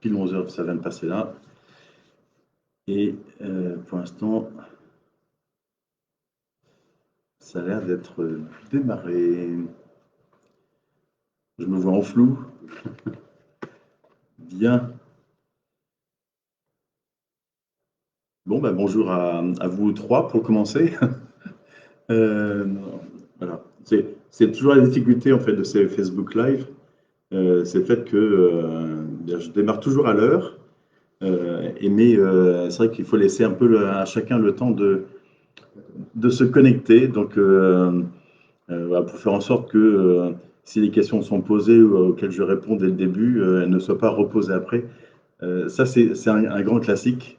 pile 11 heures, ça vient de passer là. Et pour l'instant, ça a l'air d'être démarré. Je me vois en flou. Bien. Bon, bah, bonjour à vous trois pour commencer. Euh, voilà. C'est toujours la difficulté en fait de ces Facebook Live. C'est le fait que je démarre toujours à l'heure. Mais c'est vrai qu'il faut laisser un peu à chacun le temps de se connecter. Donc, voilà, pour faire en sorte que si les questions sont posées ou auxquelles je réponds dès le début, elles ne soient pas reposées après. Ça, c'est un grand classique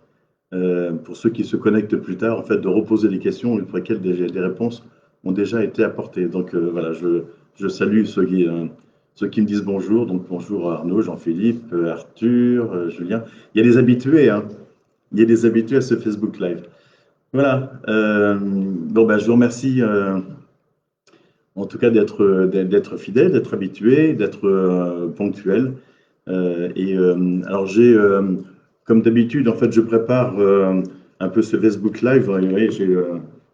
pour ceux qui se connectent plus tard, en fait, de reposer les questions pour lesquelles des réponses ont déjà été apportées. Donc voilà, je salue ceux qui me disent bonjour. Donc bonjour Arnaud, Jean-Philippe, Arthur, Julien. Il y a des habitués, hein. Il y a des habitués à ce Facebook Live. Voilà. Bon, ben, je vous remercie en tout cas d'être fidèle, d'être habitué, d'être ponctuel. Alors comme d'habitude, en fait, je prépare un peu ce Facebook Live. Vous voyez, j'ai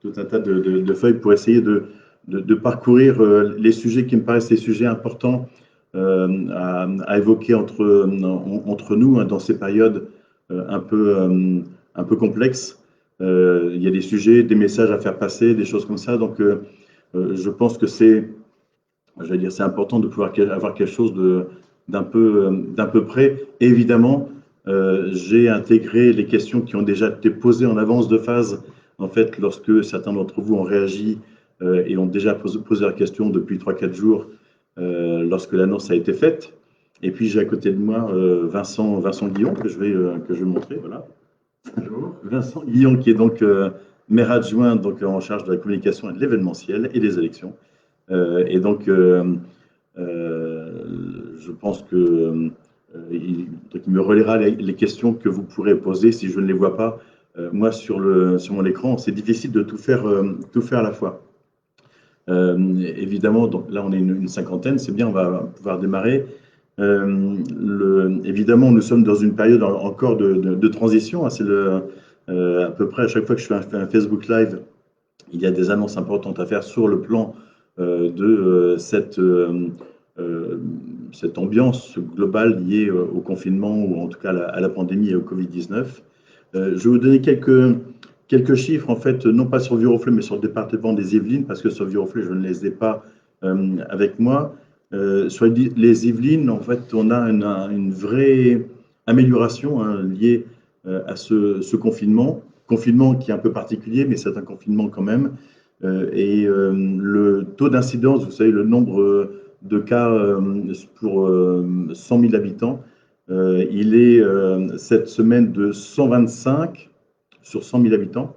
tout un tas de feuilles pour essayer de parcourir les sujets qui me paraissent les sujets importants à évoquer entre nous hein, dans ces périodes un peu complexes. Il y a des sujets, des messages à faire passer, des choses comme ça. Donc, je pense que j'allais dire, c'est important de pouvoir avoir quelque chose d'un peu près. Et évidemment, j'ai intégré les questions qui ont déjà été posées en avance de phase, en fait, lorsque certains d'entre vous ont réagi et ont déjà posé la question depuis 3-4 jours, lorsque l'annonce a été faite. Et puis j'ai à côté de moi Vincent Guillon, que je vais montrer. Voilà. Bonjour. Vincent Guillon, qui est donc maire adjoint donc, en charge de la communication et de l'événementiel et des élections. Et donc, je pense il me relaiera les questions que vous pourrez poser si je ne les vois pas. Moi, sur mon écran, c'est difficile de tout faire à la fois. Évidemment, donc là, on est une cinquantaine, c'est bien, on va pouvoir démarrer. Évidemment, nous sommes dans une période encore de transition. Hein, à peu près à chaque fois que je fais un Facebook Live, il y a des annonces importantes à faire sur le plan de cette ambiance globale liée au confinement ou en tout cas à la pandémie et au Covid-19. Je vais vous donner quelques chiffres, en fait, non pas sur Viroflay, mais sur le département des Yvelines, parce que sur Viroflay, je ne les ai pas avec moi. Sur les Yvelines, en fait, on a une vraie amélioration hein, liée à ce confinement qui est un peu particulier, mais c'est un confinement quand même. Le taux d'incidence, vous savez, le nombre de cas pour 100 000 habitants, il est cette semaine de 125 sur 100 000 habitants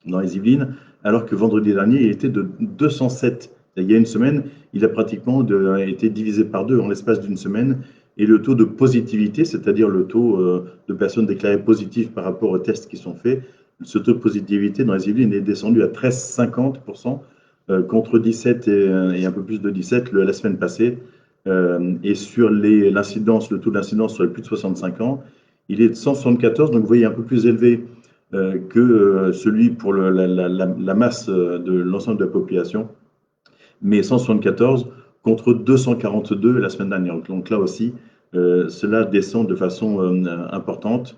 dans les Yvelines, alors que vendredi dernier, il était de 207. Il y a une semaine, il a pratiquement été divisé par deux en l'espace d'une semaine. Et le taux de positivité, c'est-à-dire le taux de personnes déclarées positives par rapport aux tests qui sont faits, ce taux de positivité dans les Yvelines est descendu à 13,50% contre 17 et un peu plus de 17 la semaine passée. Et sur l'incidence, le taux d'incidence sur les plus de 65 ans, il est de 174, donc vous voyez un peu plus élevé que celui pour la masse de l'ensemble de la population, mais 174 contre 242 la semaine dernière. Donc là aussi, cela descend de façon importante.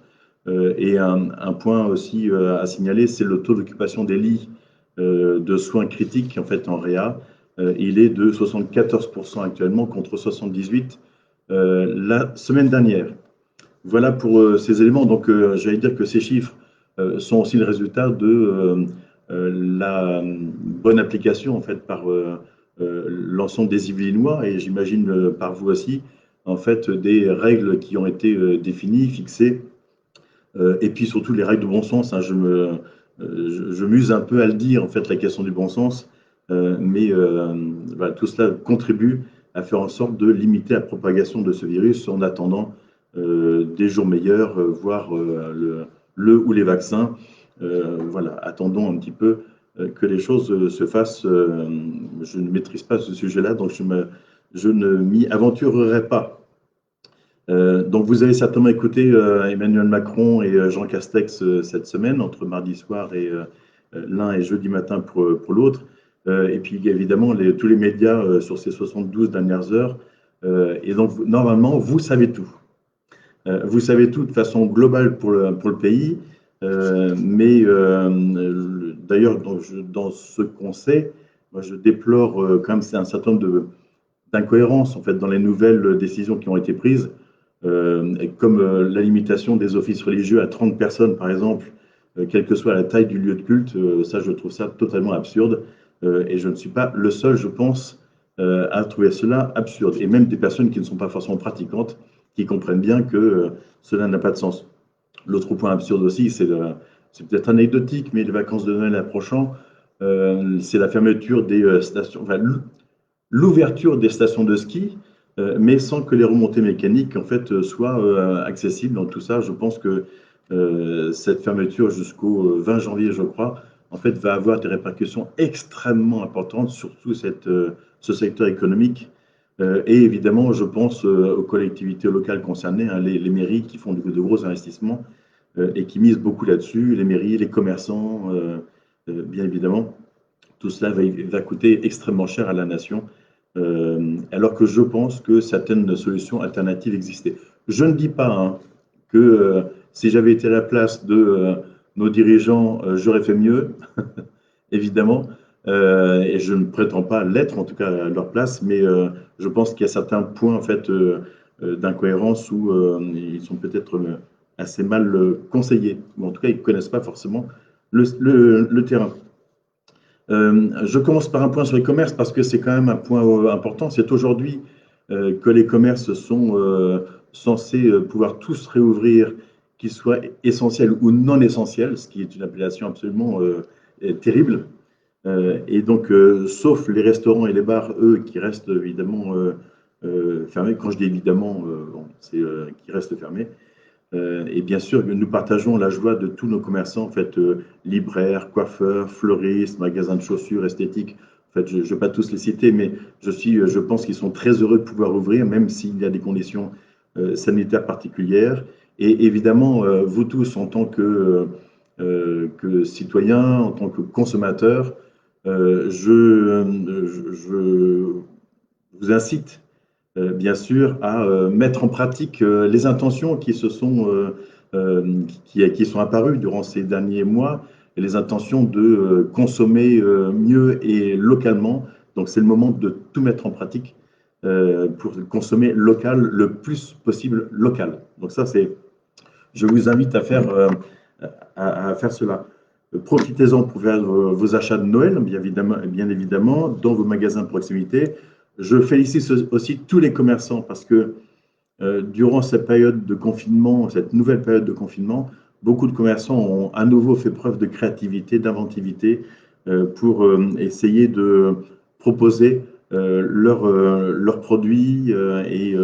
Et un point aussi à signaler, c'est le taux d'occupation des lits de soins critiques en fait en réa. Il est de 74% actuellement contre 78 la semaine dernière. Voilà pour ces éléments. Donc j'allais dire que ces chiffres sont aussi le résultat de la bonne application en fait par l'ensemble des Yvelinois et j'imagine par vous aussi en fait des règles qui ont été définies, fixées et puis surtout les règles de bon sens. Hein, je m'use un peu à le dire en fait la question du bon sens, mais voilà, tout cela contribue à faire en sorte de limiter la propagation de ce virus en attendant des jours meilleurs, voire le ou les vaccins. Voilà, attendons un petit peu que les choses se fassent. Je ne maîtrise pas ce sujet-là, donc je ne m'y aventurerai pas. Donc vous avez certainement écouté Emmanuel Macron et Jean Castex cette semaine, entre mardi soir et l'un et jeudi matin pour l'autre. Et puis évidemment tous les médias sur ces 72 dernières heures. Et donc normalement, vous savez tout. Vous savez tout de façon globale pour le pays. Mais d'ailleurs, dans ce qu'on sait, moi, je déplore quand même un certain nombre d'incohérences en fait, dans les nouvelles décisions qui ont été prises. Comme la limitation des offices religieux à 30 personnes, par exemple, quelle que soit la taille du lieu de culte, ça, je trouve ça totalement absurde. Et je ne suis pas le seul, je pense, à trouver cela absurde. Et même des personnes qui ne sont pas forcément pratiquantes, qui comprennent bien que cela n'a pas de sens. L'autre point absurde aussi, c'est peut-être anecdotique, mais les vacances de Noël approchant, c'est la fermeture des stations, enfin, l'ouverture des stations de ski, mais sans que les remontées mécaniques en fait soient accessibles. Dans tout ça, je pense que cette fermeture jusqu'au 20 janvier, je crois, en fait, va avoir des répercussions extrêmement importantes sur tout ce secteur économique. Et évidemment, je pense aux collectivités locales concernées, hein, les mairies qui font de gros investissements et qui misent beaucoup là-dessus, les mairies, les commerçants, bien évidemment. Tout cela va coûter extrêmement cher à la nation. Alors que je pense que certaines solutions alternatives existaient. Je ne dis pas hein, que si j'avais été à la place de nos dirigeants, j'aurais fait mieux, évidemment, et je ne prétends pas l'être, en tout cas à leur place, mais je pense qu'il y a certains points en fait, d'incohérence où ils sont peut-être assez mal conseillés, ou en tout cas ils ne connaissent pas forcément le terrain. Je commence par un point sur les commerces parce que c'est quand même un point important. C'est aujourd'hui que les commerces sont censés pouvoir tous réouvrir, qu'ils soient essentiels ou non essentiels, ce qui est une appellation absolument terrible. Et donc, sauf les restaurants et les bars, eux, qui restent évidemment fermés. Quand je dis évidemment, bon, c'est qui restent fermés. Et bien sûr, nous partageons la joie de tous nos commerçants, en fait, libraires, coiffeurs, fleuristes, magasins de chaussures, esthétiques. En fait, je ne vais pas tous les citer, mais je pense qu'ils sont très heureux de pouvoir ouvrir, même s'il y a des conditions sanitaires particulières. Et évidemment, vous tous, en tant que citoyens, en tant que consommateurs, je vous incite bien sûr, à mettre en pratique les intentions qui qui sont apparues durant ces derniers mois, et les intentions de consommer mieux et localement. Donc, c'est le moment de tout mettre en pratique pour consommer local le plus possible local. Donc, ça, je vous invite à faire cela. Profitez-en pour faire vos achats de Noël, bien évidemment, dans vos magasins de proximité. Je félicite aussi tous les commerçants parce que durant cette période de confinement, cette nouvelle période de confinement, beaucoup de commerçants ont à nouveau fait preuve de créativité, d'inventivité pour essayer de proposer leurs produits et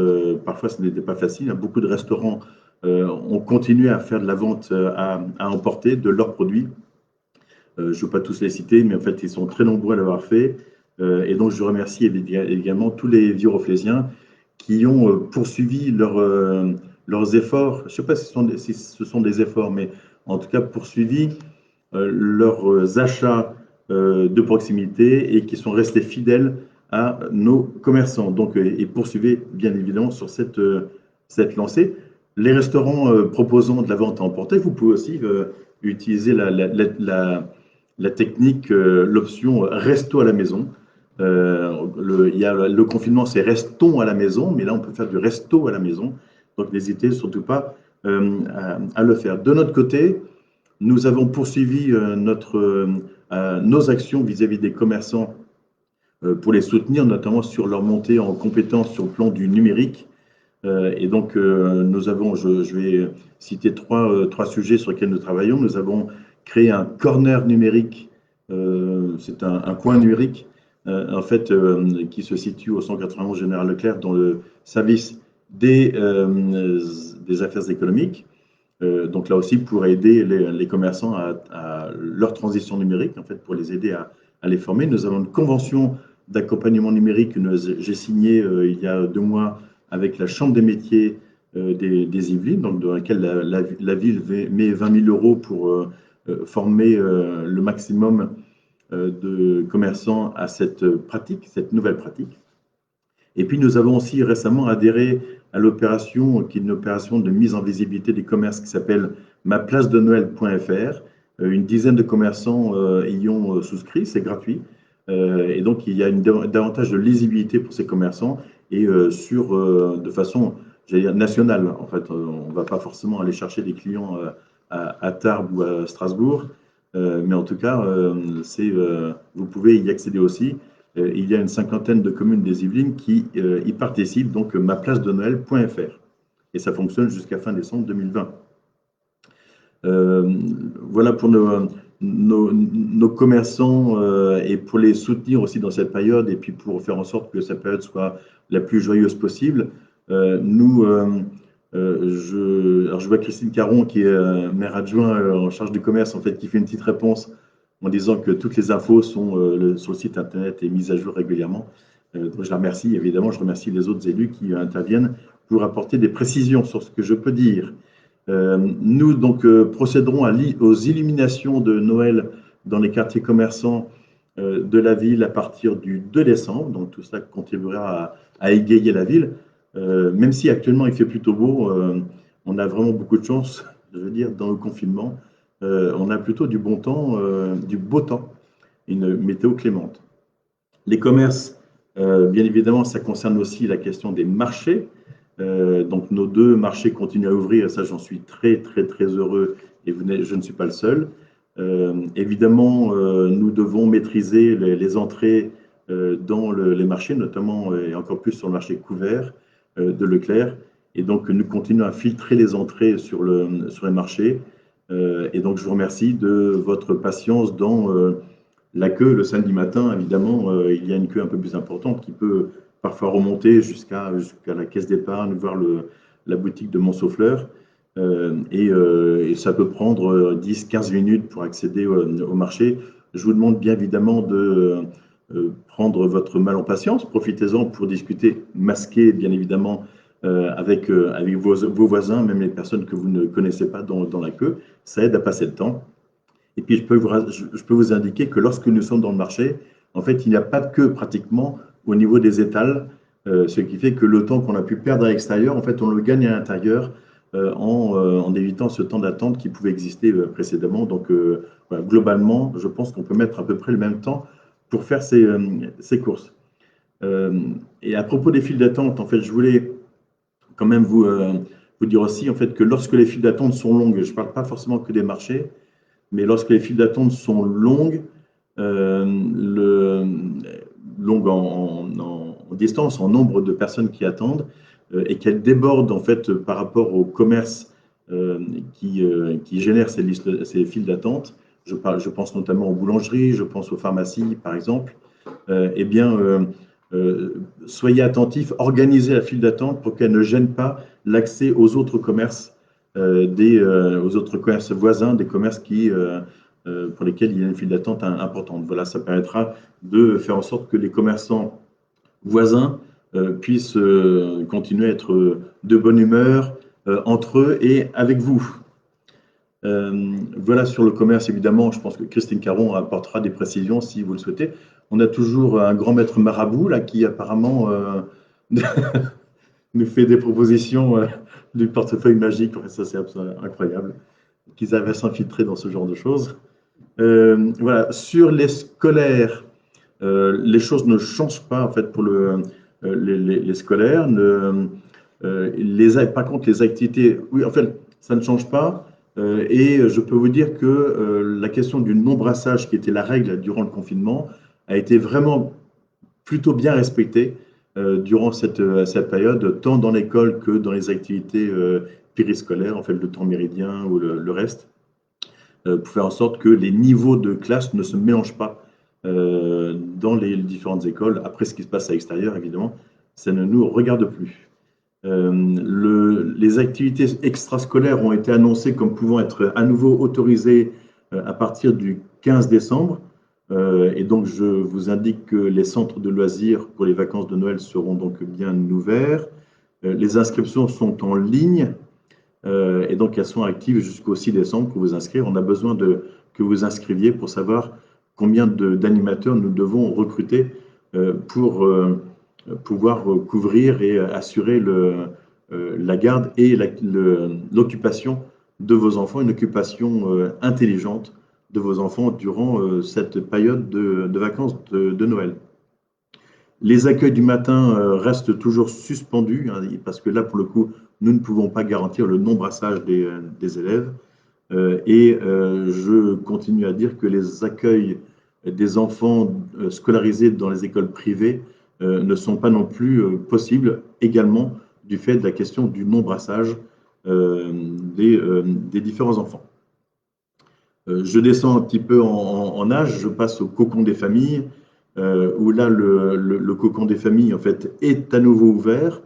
parfois ce n'était pas facile. Beaucoup de restaurants ont continué à faire de la vente à emporter de leurs produits. Je ne veux pas tous les citer, mais en fait, ils sont très nombreux à l'avoir fait. Et donc, je remercie également tous les Viroflésiens qui ont poursuivi leurs efforts. Je ne sais pas si ce sont des efforts, mais en tout cas poursuivi leurs achats de proximité et qui sont restés fidèles à nos commerçants. Donc, et poursuivez bien évidemment sur cette lancée. Les restaurants proposant de la vente à emporter, vous pouvez aussi utiliser la technique, l'option resto à la maison. Il y a le confinement, c'est restons à la maison, mais là, on peut faire du resto à la maison. Donc, n'hésitez surtout pas à le faire. De notre côté, nous avons poursuivi nos actions vis-à-vis des commerçants pour les soutenir, notamment sur leur montée en compétences sur le plan du numérique. Et donc, nous avons, je vais citer trois sujets sur lesquels nous travaillons. Nous avons créé un corner numérique, c'est un coin numérique, en fait, qui se situe au 191 Général Leclerc dans le service des affaires économiques. Donc là aussi, pour aider les commerçants à leur transition numérique, en fait, pour les aider à les former. Nous avons une convention d'accompagnement numérique que j'ai signée il y a 2 mois avec la Chambre des métiers des Yvelines, donc dans laquelle la ville met 20 000 euros pour former le maximum de commerçants à cette pratique, cette nouvelle pratique. Et puis nous avons aussi récemment adhéré à l'opération, qui est une opération de mise en visibilité des commerces qui s'appelle maplacedenoël.fr. Une dizaine de commerçants y ont souscrit, c'est gratuit. Et donc il y a davantage de lisibilité pour ces commerçants et de façon, j'allais dire, nationale. En fait, on ne va pas forcément aller chercher des clients à Tarbes ou à Strasbourg, mais en tout cas, vous pouvez y accéder aussi. Il y a une cinquantaine de communes des Yvelines qui y participent, donc maplacedenoël.fr. Et ça fonctionne jusqu'à fin décembre 2020. Voilà pour nos commerçants et pour les soutenir aussi dans cette période et puis pour faire en sorte que cette période soit la plus joyeuse possible. Je vois Christine Caron qui est maire adjoint en charge du commerce, en fait, qui fait une petite réponse en disant que toutes les infos sont sur le site internet et mises à jour régulièrement. Donc je la remercie, évidemment, je remercie les autres élus qui interviennent pour apporter des précisions sur ce que je peux dire. Nous donc procéderons aux illuminations de Noël dans les quartiers commerçants de la ville à partir du 2 décembre. Donc tout ça contribuera à égayer la ville. Même si actuellement il fait plutôt beau, on a vraiment beaucoup de chance, je veux dire, dans le confinement. On a plutôt du bon temps, du beau temps, une météo clémente. Les commerces, bien évidemment, ça concerne aussi la question des marchés. Donc nos 2 marchés continuent à ouvrir, ça j'en suis très très très heureux et je ne suis pas le seul. Évidemment, nous devons maîtriser les entrées dans les marchés, notamment et encore plus sur le marché couvert de Leclerc. Et donc nous continuons à filtrer les entrées sur les marchés. Et donc je vous remercie de votre patience dans la queue le samedi matin. Évidemment, il y a une queue un peu plus importante qui peut parfois remonter jusqu'à la caisse d'épargne, voire la boutique de Montsauffleur. Et ça peut prendre 10-15 minutes pour accéder au marché. Je vous demande bien évidemment de prendre votre mal en patience. Profitez-en pour discuter masqué, bien évidemment, avec vos voisins, même les personnes que vous ne connaissez pas dans la queue. Ça aide à passer le temps. Et puis, je peux vous indiquer que lorsque nous sommes dans le marché, en fait, il n'y a pas de queue pratiquement au niveau des étals, ce qui fait que le temps qu'on a pu perdre à l'extérieur, en fait, on le gagne à l'intérieur en évitant ce temps d'attente qui pouvait exister précédemment. Donc, voilà, globalement, je pense qu'on peut mettre à peu près le même temps pour faire ces courses. Et à propos des files d'attente, en fait, je voulais quand même vous dire aussi en fait, que lorsque les files d'attente sont longues, je ne parle pas forcément que des marchés, mais lorsque les files d'attente sont longues, longues en distance, en nombre de personnes qui attendent, et qu'elles débordent en fait par rapport au commerce qui génère ces files d'attente, je pense notamment aux boulangeries, je pense aux pharmacies par exemple, eh bien, soyez attentifs, organisez la file d'attente pour qu'elle ne gêne pas l'accès aux autres commerces, aux autres commerces voisins, des commerces pour lesquels il y a une file d'attente importante. Voilà, ça permettra de faire en sorte que les commerçants voisins puissent continuer à être de bonne humeur entre eux et avec vous. Voilà sur le commerce, évidemment, je pense que Christine Caron apportera des précisions si vous le souhaitez. On a toujours un grand maître marabout là, qui apparemment nous fait des propositions du portefeuille magique. Ça, c'est absolument incroyable qu'ils avaient s'infiltrer dans ce genre de choses. Voilà, sur les scolaires, les choses ne changent pas en fait pour les scolaires. Par contre, les activités, oui, en fait, ça ne change pas. Et je peux vous dire que la question du non-brassage, qui était la règle durant le confinement, a été vraiment plutôt bien respectée durant cette période, tant dans l'école que dans les activités périscolaires, en fait, le temps méridien ou le reste, pour faire en sorte que les niveaux de classe ne se mélangent pas dans les différentes écoles. Après, ce qui se passe à l'extérieur, évidemment, ça ne nous regarde plus. Les activités extrascolaires ont été annoncées comme pouvant être à nouveau autorisées à partir du 15 décembre. Et donc, je vous indique que les centres de loisirs pour les vacances de Noël seront donc bien ouverts. Les inscriptions sont en ligne et donc elles sont actives jusqu'au 6 décembre pour vous inscrire. On a besoin que vous inscriviez pour savoir combien d'animateurs nous devons recruter pour pouvoir couvrir et assurer la garde et l'occupation de vos enfants, une occupation intelligente de vos enfants durant cette période de vacances de Noël. Les accueils du matin restent toujours suspendus, hein, parce que là, pour le coup, nous ne pouvons pas garantir le non-brassage des élèves. Je continue à dire que les accueils des enfants scolarisés dans les écoles privées ne sont pas non plus possibles, également du fait de la question du non-brassage des différents enfants. Je descends un petit peu en âge, je passe au cocon des familles, où là, le cocon des familles, en fait, est à nouveau ouvert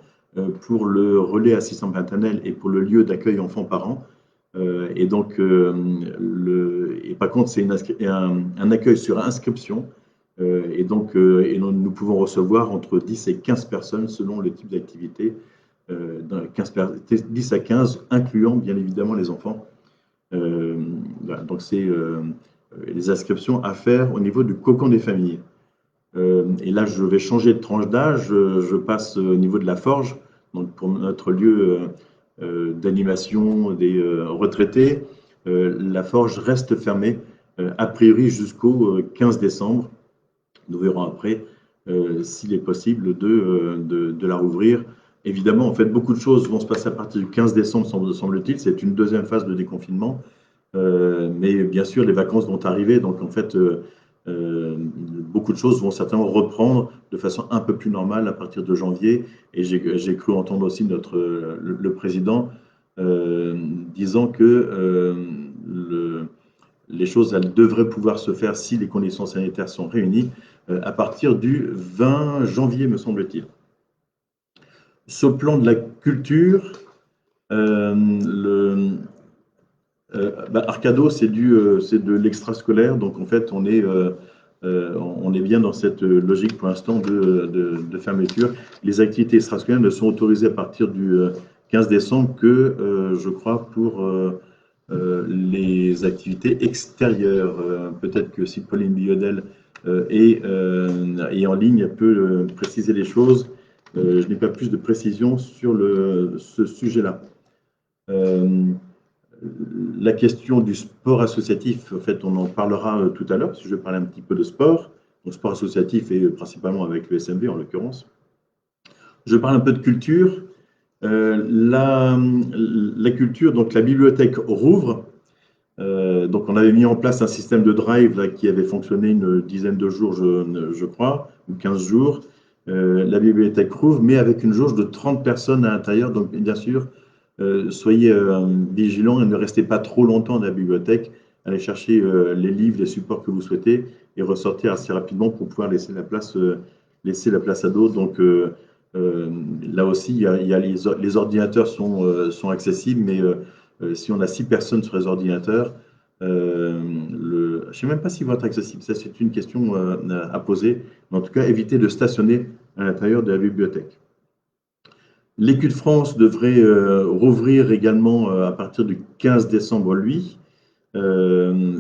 pour le relais assistant maternel et pour le lieu d'accueil enfants-parents. Et par contre, c'est un accueil sur inscription. Nous pouvons recevoir entre 10 et 15 personnes selon le type d'activité. 10 à 15, incluant bien évidemment les enfants. Voilà, donc c'est les inscriptions à faire au niveau du cocon des familles. Et là, je vais changer de tranche d'âge. Je passe au niveau de la forge, donc pour notre lieu d'animation des retraités. La forge reste fermée, a priori jusqu'au 15 décembre. Nous verrons après s'il est possible de la rouvrir. Évidemment, en fait, beaucoup de choses vont se passer à partir du 15 décembre, semble-t-il. C'est une deuxième phase de déconfinement. Mais bien sûr, les vacances vont arriver. Donc, en fait, beaucoup de choses vont certainement reprendre de façon un peu plus normale à partir de janvier. Et j'ai cru entendre aussi le président disant que les choses elles devraient pouvoir se faire si les conditions sanitaires sont réunies à partir du 20 janvier, me semble-t-il. Sur le plan de la culture, Arcado, c'est de l'extrascolaire, donc en fait, on est bien dans cette logique pour l'instant de fermeture. Les activités extrascolaires ne sont autorisées à partir du 15 décembre que, je crois, pour les activités extérieures. Peut-être que si Pauline Biodel est en ligne, elle peut préciser les choses. Je n'ai pas plus de précision sur ce sujet-là. La question du sport associatif, en fait, on en parlera tout à l'heure, parce que je vais parler un petit peu de sport. Donc, sport associatif et principalement avec le SMV en l'occurrence. Je parle un peu de culture. La culture, donc la bibliothèque rouvre. Donc, on avait mis en place un système de drive là, qui avait fonctionné une dizaine de jours, je crois, ou 15 jours. La bibliothèque rouvre, mais avec une jauge de 30 personnes à l'intérieur. Donc, bien sûr, soyez vigilants et ne restez pas trop longtemps dans la bibliothèque. Allez chercher les livres, les supports que vous souhaitez et ressortir assez rapidement pour pouvoir laisser la place à d'autres. Donc, là aussi, les ordinateurs sont accessibles, mais si on a 6 personnes sur les ordinateurs, je ne sais même pas s'ils vont être accessibles. Ça, c'est une question à poser. Mais en tout cas, évitez de stationner à l'intérieur de la bibliothèque. L'Écu de France devrait rouvrir également à partir du 15 décembre, lui,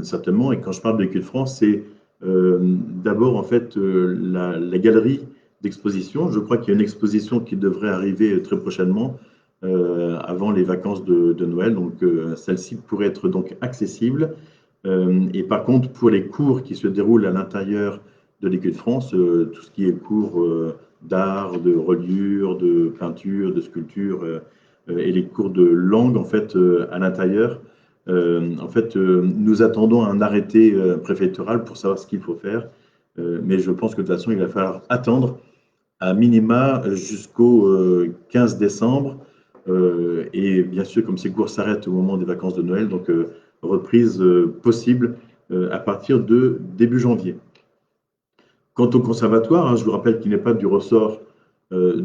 certainement. Et quand je parle de l'Écu de France, c'est d'abord en fait la galerie d'exposition. Je crois qu'il y a une exposition qui devrait arriver très prochainement, avant les vacances de Noël. Donc celle-ci pourrait être donc accessible. Et par contre, pour les cours qui se déroulent à l'intérieur de l'Écu de France, tout ce qui est cours d'art, de reliure, de peinture, de sculpture et les cours de langue en fait à l'intérieur. Nous attendons un arrêté préfectoral pour savoir ce qu'il faut faire, mais je pense que de toute façon il va falloir attendre à minima jusqu'au 15 décembre et bien sûr comme ces cours s'arrêtent au moment des vacances de Noël, donc reprise possible à partir de début janvier. Quant au conservatoire, hein, je vous rappelle qu'il n'est pas du ressort de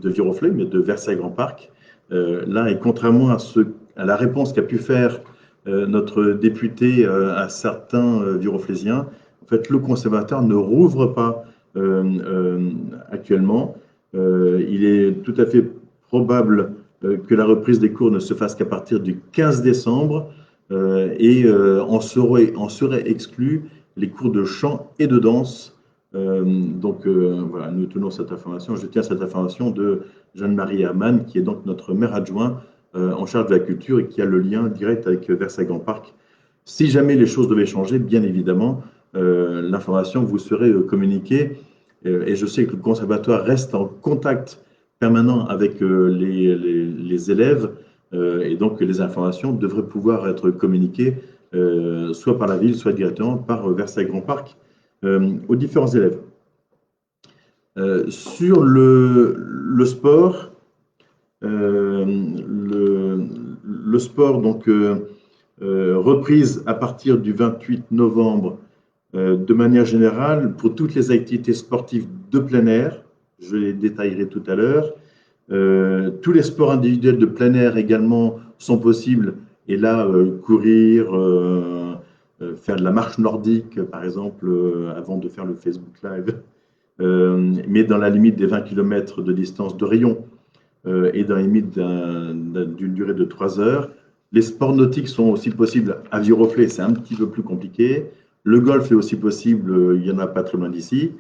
Viroflay, mais de Versailles-Grand Parc. Là, et contrairement à la réponse qu'a pu faire notre député à certains Viroflaysiens, en fait, le conservatoire ne rouvre pas actuellement. Il est tout à fait probable que la reprise des cours ne se fasse qu'à partir du 15 décembre en seraient exclus les cours de chant et de danse. Voilà, nous tenons cette information. Je tiens cette information de Jeanne-Marie Hermann, qui est donc notre maire adjoint en charge de la culture et qui a le lien direct avec Versailles Grand Parc. Si jamais les choses devaient changer, bien évidemment, l'information vous serait communiquée. Et je sais que le conservatoire reste en contact permanent avec les élèves et donc les informations devraient pouvoir être communiquées soit par la ville, soit directement par Versailles Grand Parc aux différents élèves. Sur le sport, le sport, donc, reprise à partir du 28 novembre de manière générale pour toutes les activités sportives de plein air, je les détaillerai tout à l'heure. Tous les sports individuels de plein air également sont possibles, et là, courir, faire de la marche nordique, par exemple, avant de faire le Facebook Live, mais dans la limite des 20 km de distance de rayon et dans la limite d'une durée de 3 heures. Les sports nautiques sont aussi possibles à Viroflay, c'est un petit peu plus compliqué. Le golf est aussi possible, il n'y en a pas très loin d'ici.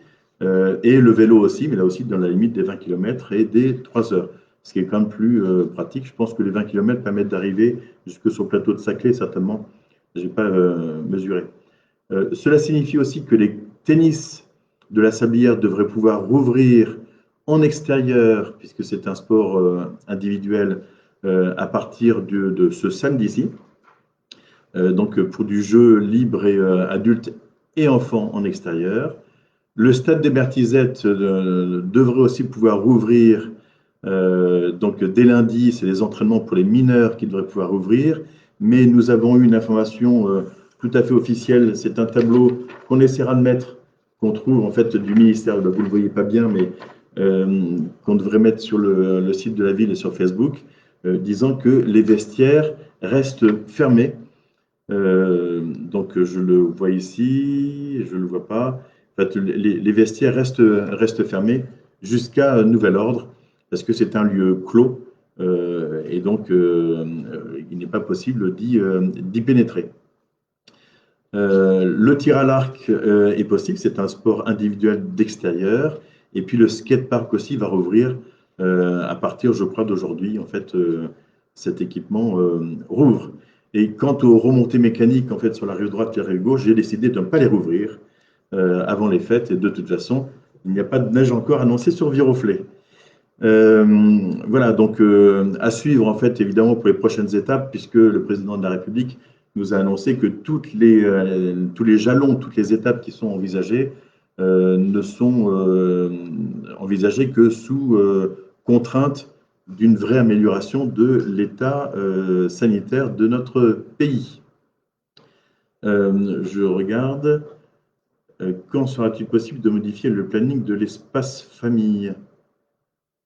Et le vélo aussi, mais là aussi dans la limite des 20 km et des 3 heures. Ce qui est quand même plus pratique. Je pense que les 20 km permettent d'arriver jusque sur le plateau de Saclay, certainement. Je n'ai pas mesuré. Cela signifie aussi que les tennis de la Sablière devraient pouvoir rouvrir en extérieur, puisque c'est un sport individuel, à partir de ce samedi-ci. Donc pour du jeu libre et adulte et enfants en extérieur. Le stade des Bertizettes devrait aussi pouvoir rouvrir. Donc dès lundi, c'est les entraînements pour les mineurs qui devraient pouvoir rouvrir. Mais nous avons eu une information tout à fait officielle. C'est un tableau qu'on essaiera de mettre, qu'on trouve en fait du ministère. Vous ne le voyez pas bien, mais qu'on devrait mettre sur le site de la ville et sur Facebook, disant que les vestiaires restent fermés. Donc je le vois ici, je ne le vois pas. En fait, les vestiaires restent fermés jusqu'à nouvel ordre, parce que c'est un lieu clos, et donc il n'est pas possible d'y pénétrer. Le tir à l'arc est possible, c'est un sport individuel d'extérieur, et puis le skatepark aussi va rouvrir à partir, je crois, d'aujourd'hui. En fait, cet équipement rouvre. Et quant aux remontées mécaniques, en fait, sur la rive droite et la rive gauche, j'ai décidé de ne pas les rouvrir avant les fêtes. Et de toute façon, il n'y a pas de neige encore annoncée sur Viroflay. Voilà, donc à suivre, en fait, évidemment, pour les prochaines étapes, puisque le président de la République nous a annoncé que tous les jalons, toutes les étapes qui sont envisagées ne sont envisagées que sous contrainte d'une vraie amélioration de l'état sanitaire de notre pays. Je regarde. Quand sera-t-il possible de modifier le planning de l'espace famille?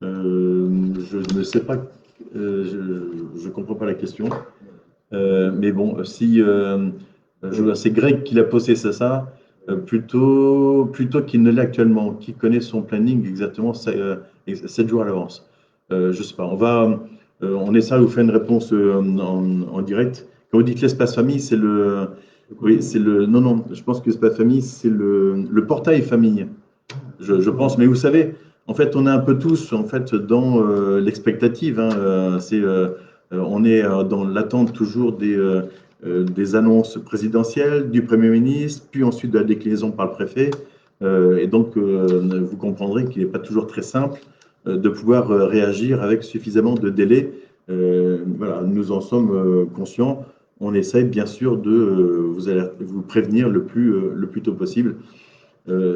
Je ne sais pas, je ne comprends pas la question. Mais bon, si c'est Greg qui l'a posé ça, plutôt qu'il ne l'est actuellement, qui connaît son planning exactement 7 jours à l'avance. Je ne sais pas, on essaie de vous faire une réponse en direct. Quand vous dites l'espace famille, c'est oui, non, je pense que l'espace famille, c'est le portail famille, je pense. Mais vous savez, en fait, on est un peu tous en fait dans l'expectative. On est dans l'attente toujours des annonces présidentielles, du Premier ministre, puis ensuite de la déclinaison par le préfet. Et donc, vous comprendrez qu'il n'est pas toujours très simple de pouvoir réagir avec suffisamment de délai. Voilà, nous en sommes conscients. On essaye bien sûr de vous prévenir le plus tôt possible.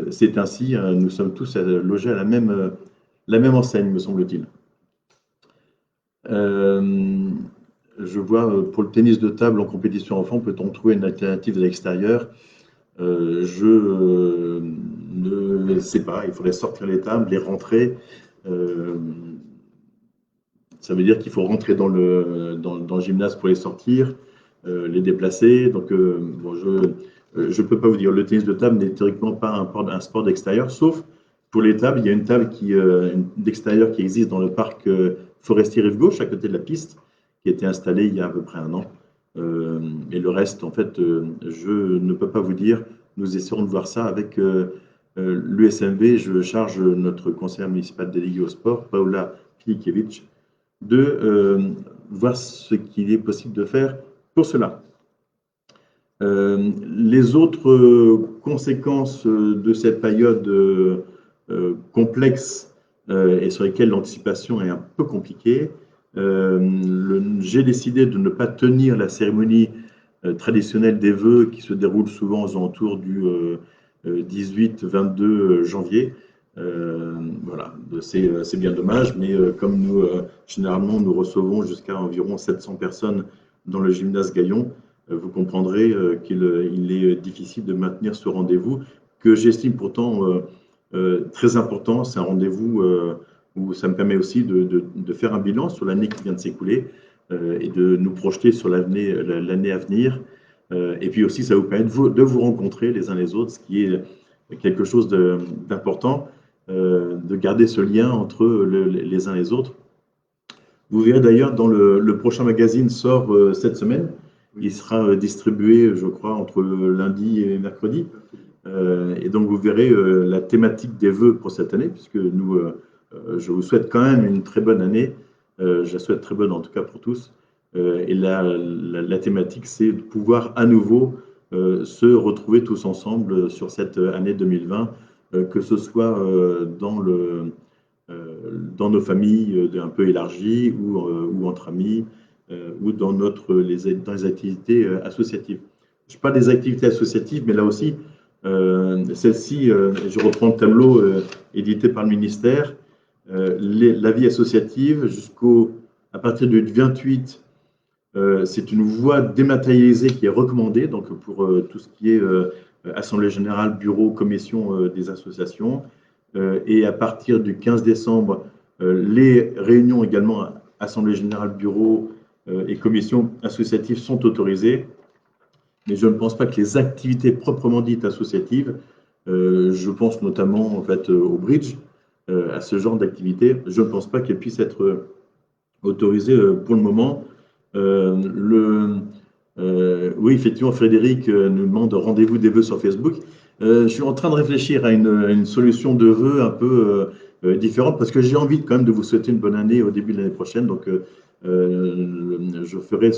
C'est ainsi, nous sommes tous logés à la même enseigne, me semble-t-il. Je vois, pour le tennis de table en compétition enfant, peut-on trouver une alternative à l'extérieur? Je ne sais pas, il faudrait sortir les tables, les rentrer. Ça veut dire qu'il faut rentrer dans le gymnase pour les sortir, les déplacer. Donc, bon, je ne peux pas vous dire, le tennis de table n'est théoriquement pas un sport d'extérieur, sauf Pour les tables, il y a une table d'extérieur qui existe dans le parc forestier Rive Gauche, à côté de la piste, qui a été installée il y a à peu près un an. Et le reste, en fait, je ne peux pas vous dire. Nous essaierons de voir ça avec l'USMV. Je charge notre conseillère municipale déléguée au sport, Paola Filikiewicz, de voir ce qu'il est possible de faire pour cela. Les autres conséquences de cette période complexe et sur lesquelles l'anticipation est un peu compliquée, j'ai décidé de ne pas tenir la cérémonie traditionnelle des vœux qui se déroule souvent aux alentours du 18-22 janvier. Voilà, c'est bien dommage, mais comme généralement nous recevons jusqu'à environ 700 personnes dans le gymnase Gaillon, vous comprendrez qu'il est difficile de maintenir ce rendez-vous que j'estime pourtant très important. C'est un rendez-vous où ça me permet aussi de faire un bilan sur l'année qui vient de s'écouler et de nous projeter sur l'année à venir. Et puis aussi, ça vous permet de vous rencontrer les uns les autres, ce qui est quelque chose d'important, de garder ce lien entre les uns les autres. Vous verrez d'ailleurs dans le prochain magazine sort cette semaine. Il sera distribué, je crois, entre lundi et mercredi. Et donc, vous verrez la thématique des vœux pour cette année, puisque je vous souhaite quand même une très bonne année. Je la souhaite très bonne, en tout cas pour tous. Et la thématique, c'est de pouvoir à nouveau se retrouver tous ensemble sur cette année 2020, que ce soit dans nos familles un peu élargies ou entre amis, ou dans les activités associatives. Je parle des activités associatives, mais là aussi, celle-ci, je reprends le tableau édité par le ministère, la vie associative à partir du 28, c'est une voie dématérialisée qui est recommandée, donc pour tout ce qui est assemblée générale, bureau, commission des associations. Et à partir du 15 décembre, les réunions également, assemblée générale, bureau et commission associative sont autorisées. Mais je ne pense pas que les activités proprement dites associatives, je pense notamment en fait au bridge, à ce genre d'activité, je ne pense pas qu'elles puissent être autorisées pour le moment. Oui, effectivement, Frédéric nous demande rendez-vous des vœux sur Facebook. Je suis en train de réfléchir à une solution de vœux un peu différente parce que j'ai envie quand même de vous souhaiter une bonne année au début de l'année prochaine. Donc, je ferai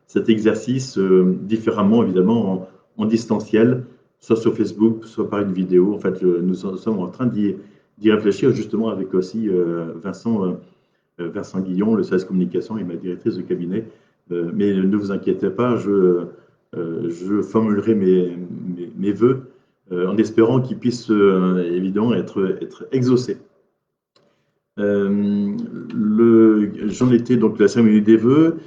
cet exercice différemment, évidemment, en distanciel, soit sur Facebook, soit par une vidéo. En fait, nous sommes en train d'y réfléchir justement avec aussi Vincent Guillon, le service communication et ma directrice de cabinet. Mais ne vous inquiétez pas, je formulerai mes vœux en espérant qu'ils puissent évidemment être exaucés. J'en étais donc la cérémonie des vœux.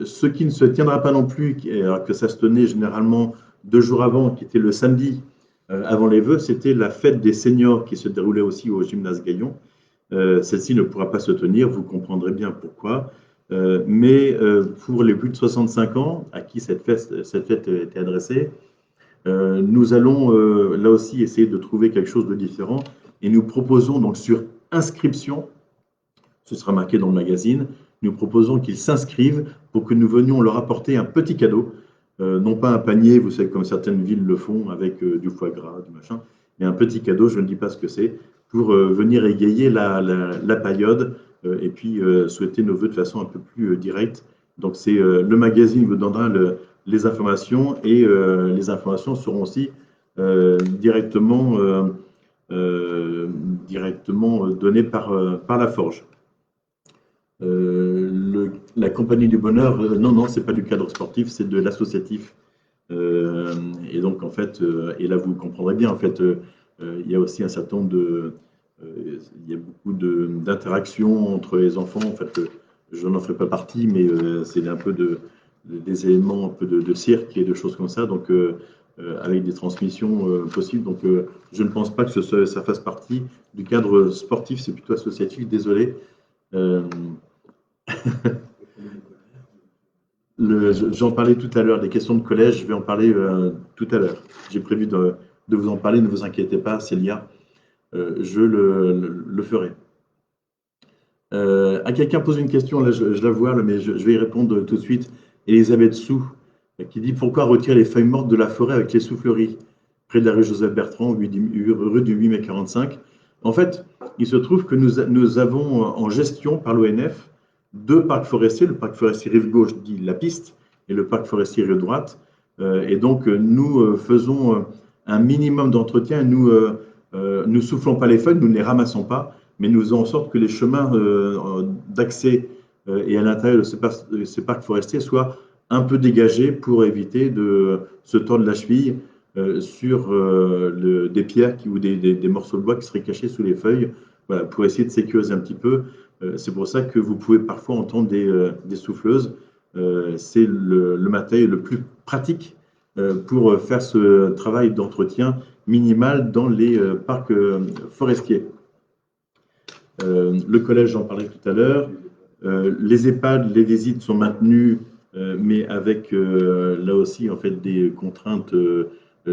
Ce qui ne se tiendra pas non plus, alors que ça se tenait généralement 2 jours avant, qui était le samedi avant les vœux, c'était la fête des seniors qui se déroulait aussi au gymnase Gaillon. Celle-ci ne pourra pas se tenir, vous comprendrez bien pourquoi. Mais pour les plus de 65 ans, à qui cette fête était adressée, nous allons là aussi essayer de trouver quelque chose de différent et nous proposons donc sur inscription, ce sera marqué dans le magazine, nous proposons qu'ils s'inscrivent pour que nous venions leur apporter un petit cadeau, non pas un panier, vous savez comme certaines villes le font avec du foie gras, du machin, mais un petit cadeau, je ne dis pas ce que c'est, pour venir égayer la période et puis souhaiter nos vœux de façon un peu plus directe. Donc c'est le magazine vous donnera les informations et les informations seront aussi directement données par la Forge. La Compagnie du Bonheur, non, c'est pas du cadre sportif, c'est de l'associatif. Et donc en fait, et là vous comprendrez bien, en fait, il y a aussi un certain nombre il y a beaucoup d'interactions entre les enfants. En fait, je n'en ferai pas partie, mais c'est un peu des éléments un peu de cirque et de choses comme ça, donc avec des transmissions possibles. Donc, je ne pense pas que ça fasse partie du cadre sportif, c'est plutôt associatif. Désolé. J'en parlais tout à l'heure, des questions de collège, je vais en parler tout à l'heure. J'ai prévu de vous en parler, ne vous inquiétez pas, Célia. je le ferai. À quelqu'un pose une question, là je la vois, là, mais je vais y répondre tout de suite. Elisabeth Sou, qui dit pourquoi retirer les feuilles mortes de la forêt avec les souffleries près de la rue Joseph Bertrand, rue du 8 mai 45. En fait, il se trouve que nous avons en gestion par l'ONF deux parcs forestiers, le parc forestier rive gauche dit la piste et le parc forestier rive droite. Et donc nous faisons un minimum d'entretien. Nous soufflons pas les feuilles, nous ne les ramassons pas, mais nous faisons en sorte que les chemins d'accès et à l'intérieur de ces parcs forestiers soient un peu dégagés pour éviter de se tordre la cheville sur des pierres ou des morceaux de bois qui seraient cachés sous les feuilles, voilà, pour essayer de sécuriser un petit peu. C'est pour ça que vous pouvez parfois entendre des souffleuses. C'est le matériel le plus pratique pour faire ce travail d'entretien minimal dans les parcs forestiers. Le collège, j'en parlais tout à l'heure. Les EHPAD, les visites sont maintenues, mais avec là aussi en fait des contraintes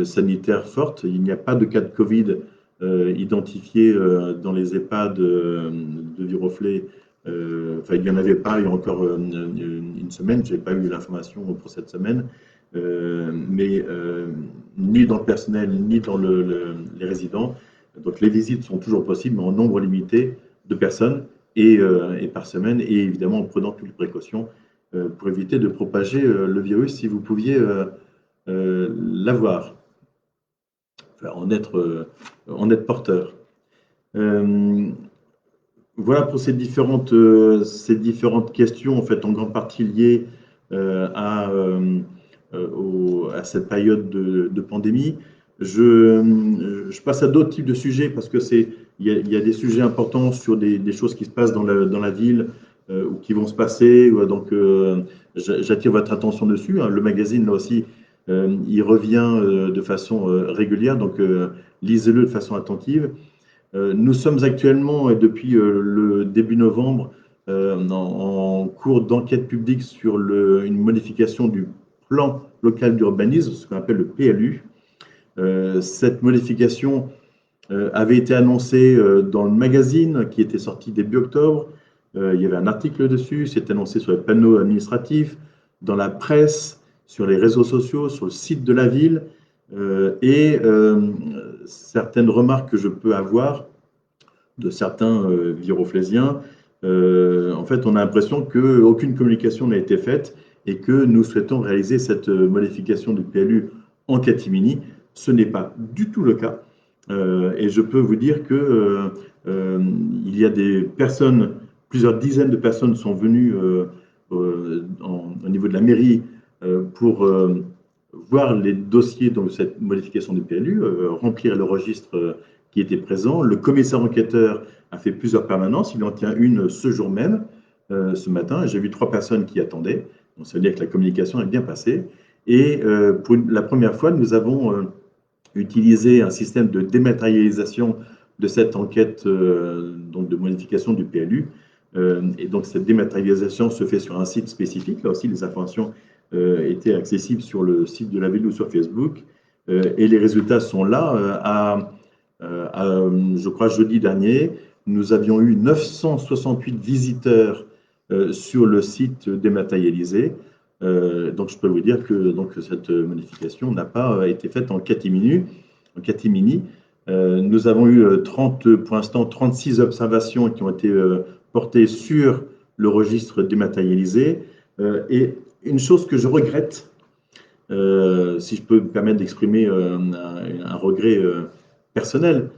sanitaires fortes. Il n'y a pas de cas de Covid identifié dans les EHPAD de Viroflay. Enfin, il n'y en avait pas il y a encore une semaine. Je n'ai pas eu l'information pour cette semaine. Mais ni dans le personnel, ni dans les résidents. Donc les visites sont toujours possibles, mais en nombre limité de personnes et par semaine, et évidemment en prenant toutes les précautions pour éviter de propager le virus si vous pouviez l'avoir, enfin, en être porteur. Voilà pour ces différentes questions, en fait, en grande partie liées à cette période de pandémie. Je passe à d'autres types de sujets parce que il y a des sujets importants sur des choses qui se passent dans la ville ou qui vont se passer. Donc, j'attire votre attention dessus. Hein. Le magazine, là aussi, il revient de façon régulière. Donc, lisez-le de façon attentive. Nous sommes actuellement, et depuis le début novembre, en cours d'enquête publique sur une modification du plan local d'urbanisme, ce qu'on appelle le PLU. Cette modification avait été annoncée dans le magazine qui était sorti début octobre. Il y avait un article dessus, c'était annoncé sur les panneaux administratifs, dans la presse, sur les réseaux sociaux, sur le site de la ville. Et certaines remarques que je peux avoir de certains viroflésiens, en fait, on a l'impression qu'aucune communication n'a été faite et que nous souhaitons réaliser cette modification du PLU en catimini. Ce n'est pas du tout le cas. Et je peux vous dire que il y a des personnes, plusieurs dizaines de personnes sont venues au niveau de la mairie pour voir les dossiers de cette modification du PLU, remplir le registre qui était présent. Le commissaire enquêteur a fait plusieurs permanences. Il en tient une ce jour même, ce matin. J'ai vu 3 personnes qui attendaient. Donc, ça veut dire que la communication est bien passée. Et pour la première fois, nous avons utilisé un système de dématérialisation de cette enquête donc de modification du PLU. Et donc, cette dématérialisation se fait sur un site spécifique. Là aussi, les informations étaient accessibles sur le site de la ville ou sur Facebook. Et les résultats sont là. Je crois, jeudi dernier, nous avions eu 968 visiteurs sur le site dématérialisé. Donc, je peux vous dire que cette modification n'a pas été faite en catimini. Nous avons eu pour l'instant 36 observations qui ont été portées sur le registre dématérialisé. Et une chose que je regrette, si je peux me permettre d'exprimer un regret personnel,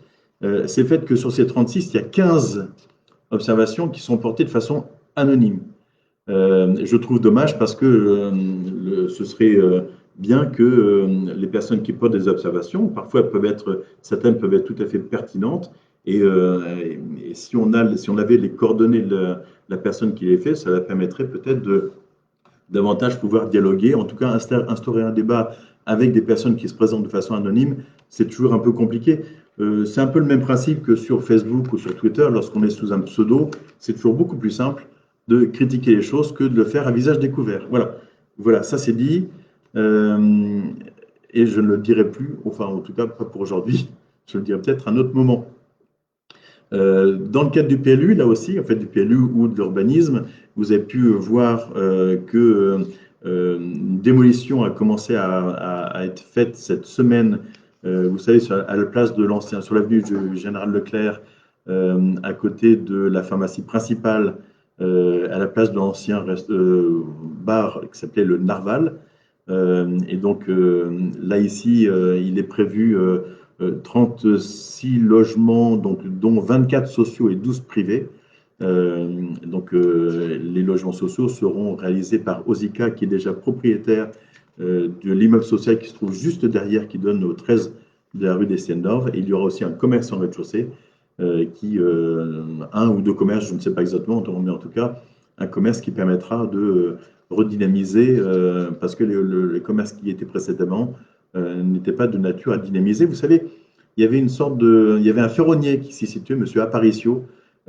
c'est le fait que sur ces 36, il y a 15 observations qui sont portées de façon anonyme. Je trouve dommage parce que ce serait bien que les personnes qui portent des observations, parfois certaines peuvent être tout à fait pertinentes, et si on avait les coordonnées de la personne qui les fait, ça permettrait peut-être de davantage pouvoir dialoguer, en tout cas instaurer un débat avec des personnes qui se présentent de façon anonyme. C'est toujours un peu compliqué. C'est un peu le même principe que sur Facebook ou sur Twitter, lorsqu'on est sous un pseudo, c'est toujours beaucoup plus simple de critiquer les choses que de le faire à visage découvert. Voilà, ça c'est dit. Et je ne le dirai plus, enfin en tout cas pas pour aujourd'hui, je le dirai peut-être à un autre moment. Dans le cadre du PLU, là aussi, en fait, du PLU ou de l'urbanisme, vous avez pu voir que une démolition a commencé à être faite cette semaine, vous savez, à la place de l'ancien, sur l'avenue du Général Leclerc, à côté de la pharmacie principale, à la place de l'ancien bar qui s'appelait le Narval. Et donc là, ici, il est prévu 36 logements, donc, dont 24 sociaux et 12 privés. Les logements sociaux seront réalisés par Osica, qui est déjà propriétaire de l'immeuble social qui se trouve juste derrière, qui donne au 13 de la rue des Siennes-d'Orve. Et il y aura aussi un commerce en rez-de-chaussée, un ou deux commerces, je ne sais pas exactement, mais en tout cas, un commerce qui permettra de redynamiser, parce que les commerces qui étaient précédemment n'étaient pas de nature à dynamiser. Vous savez, il y avait un ferronnier qui s'y situait, M. Aparicio.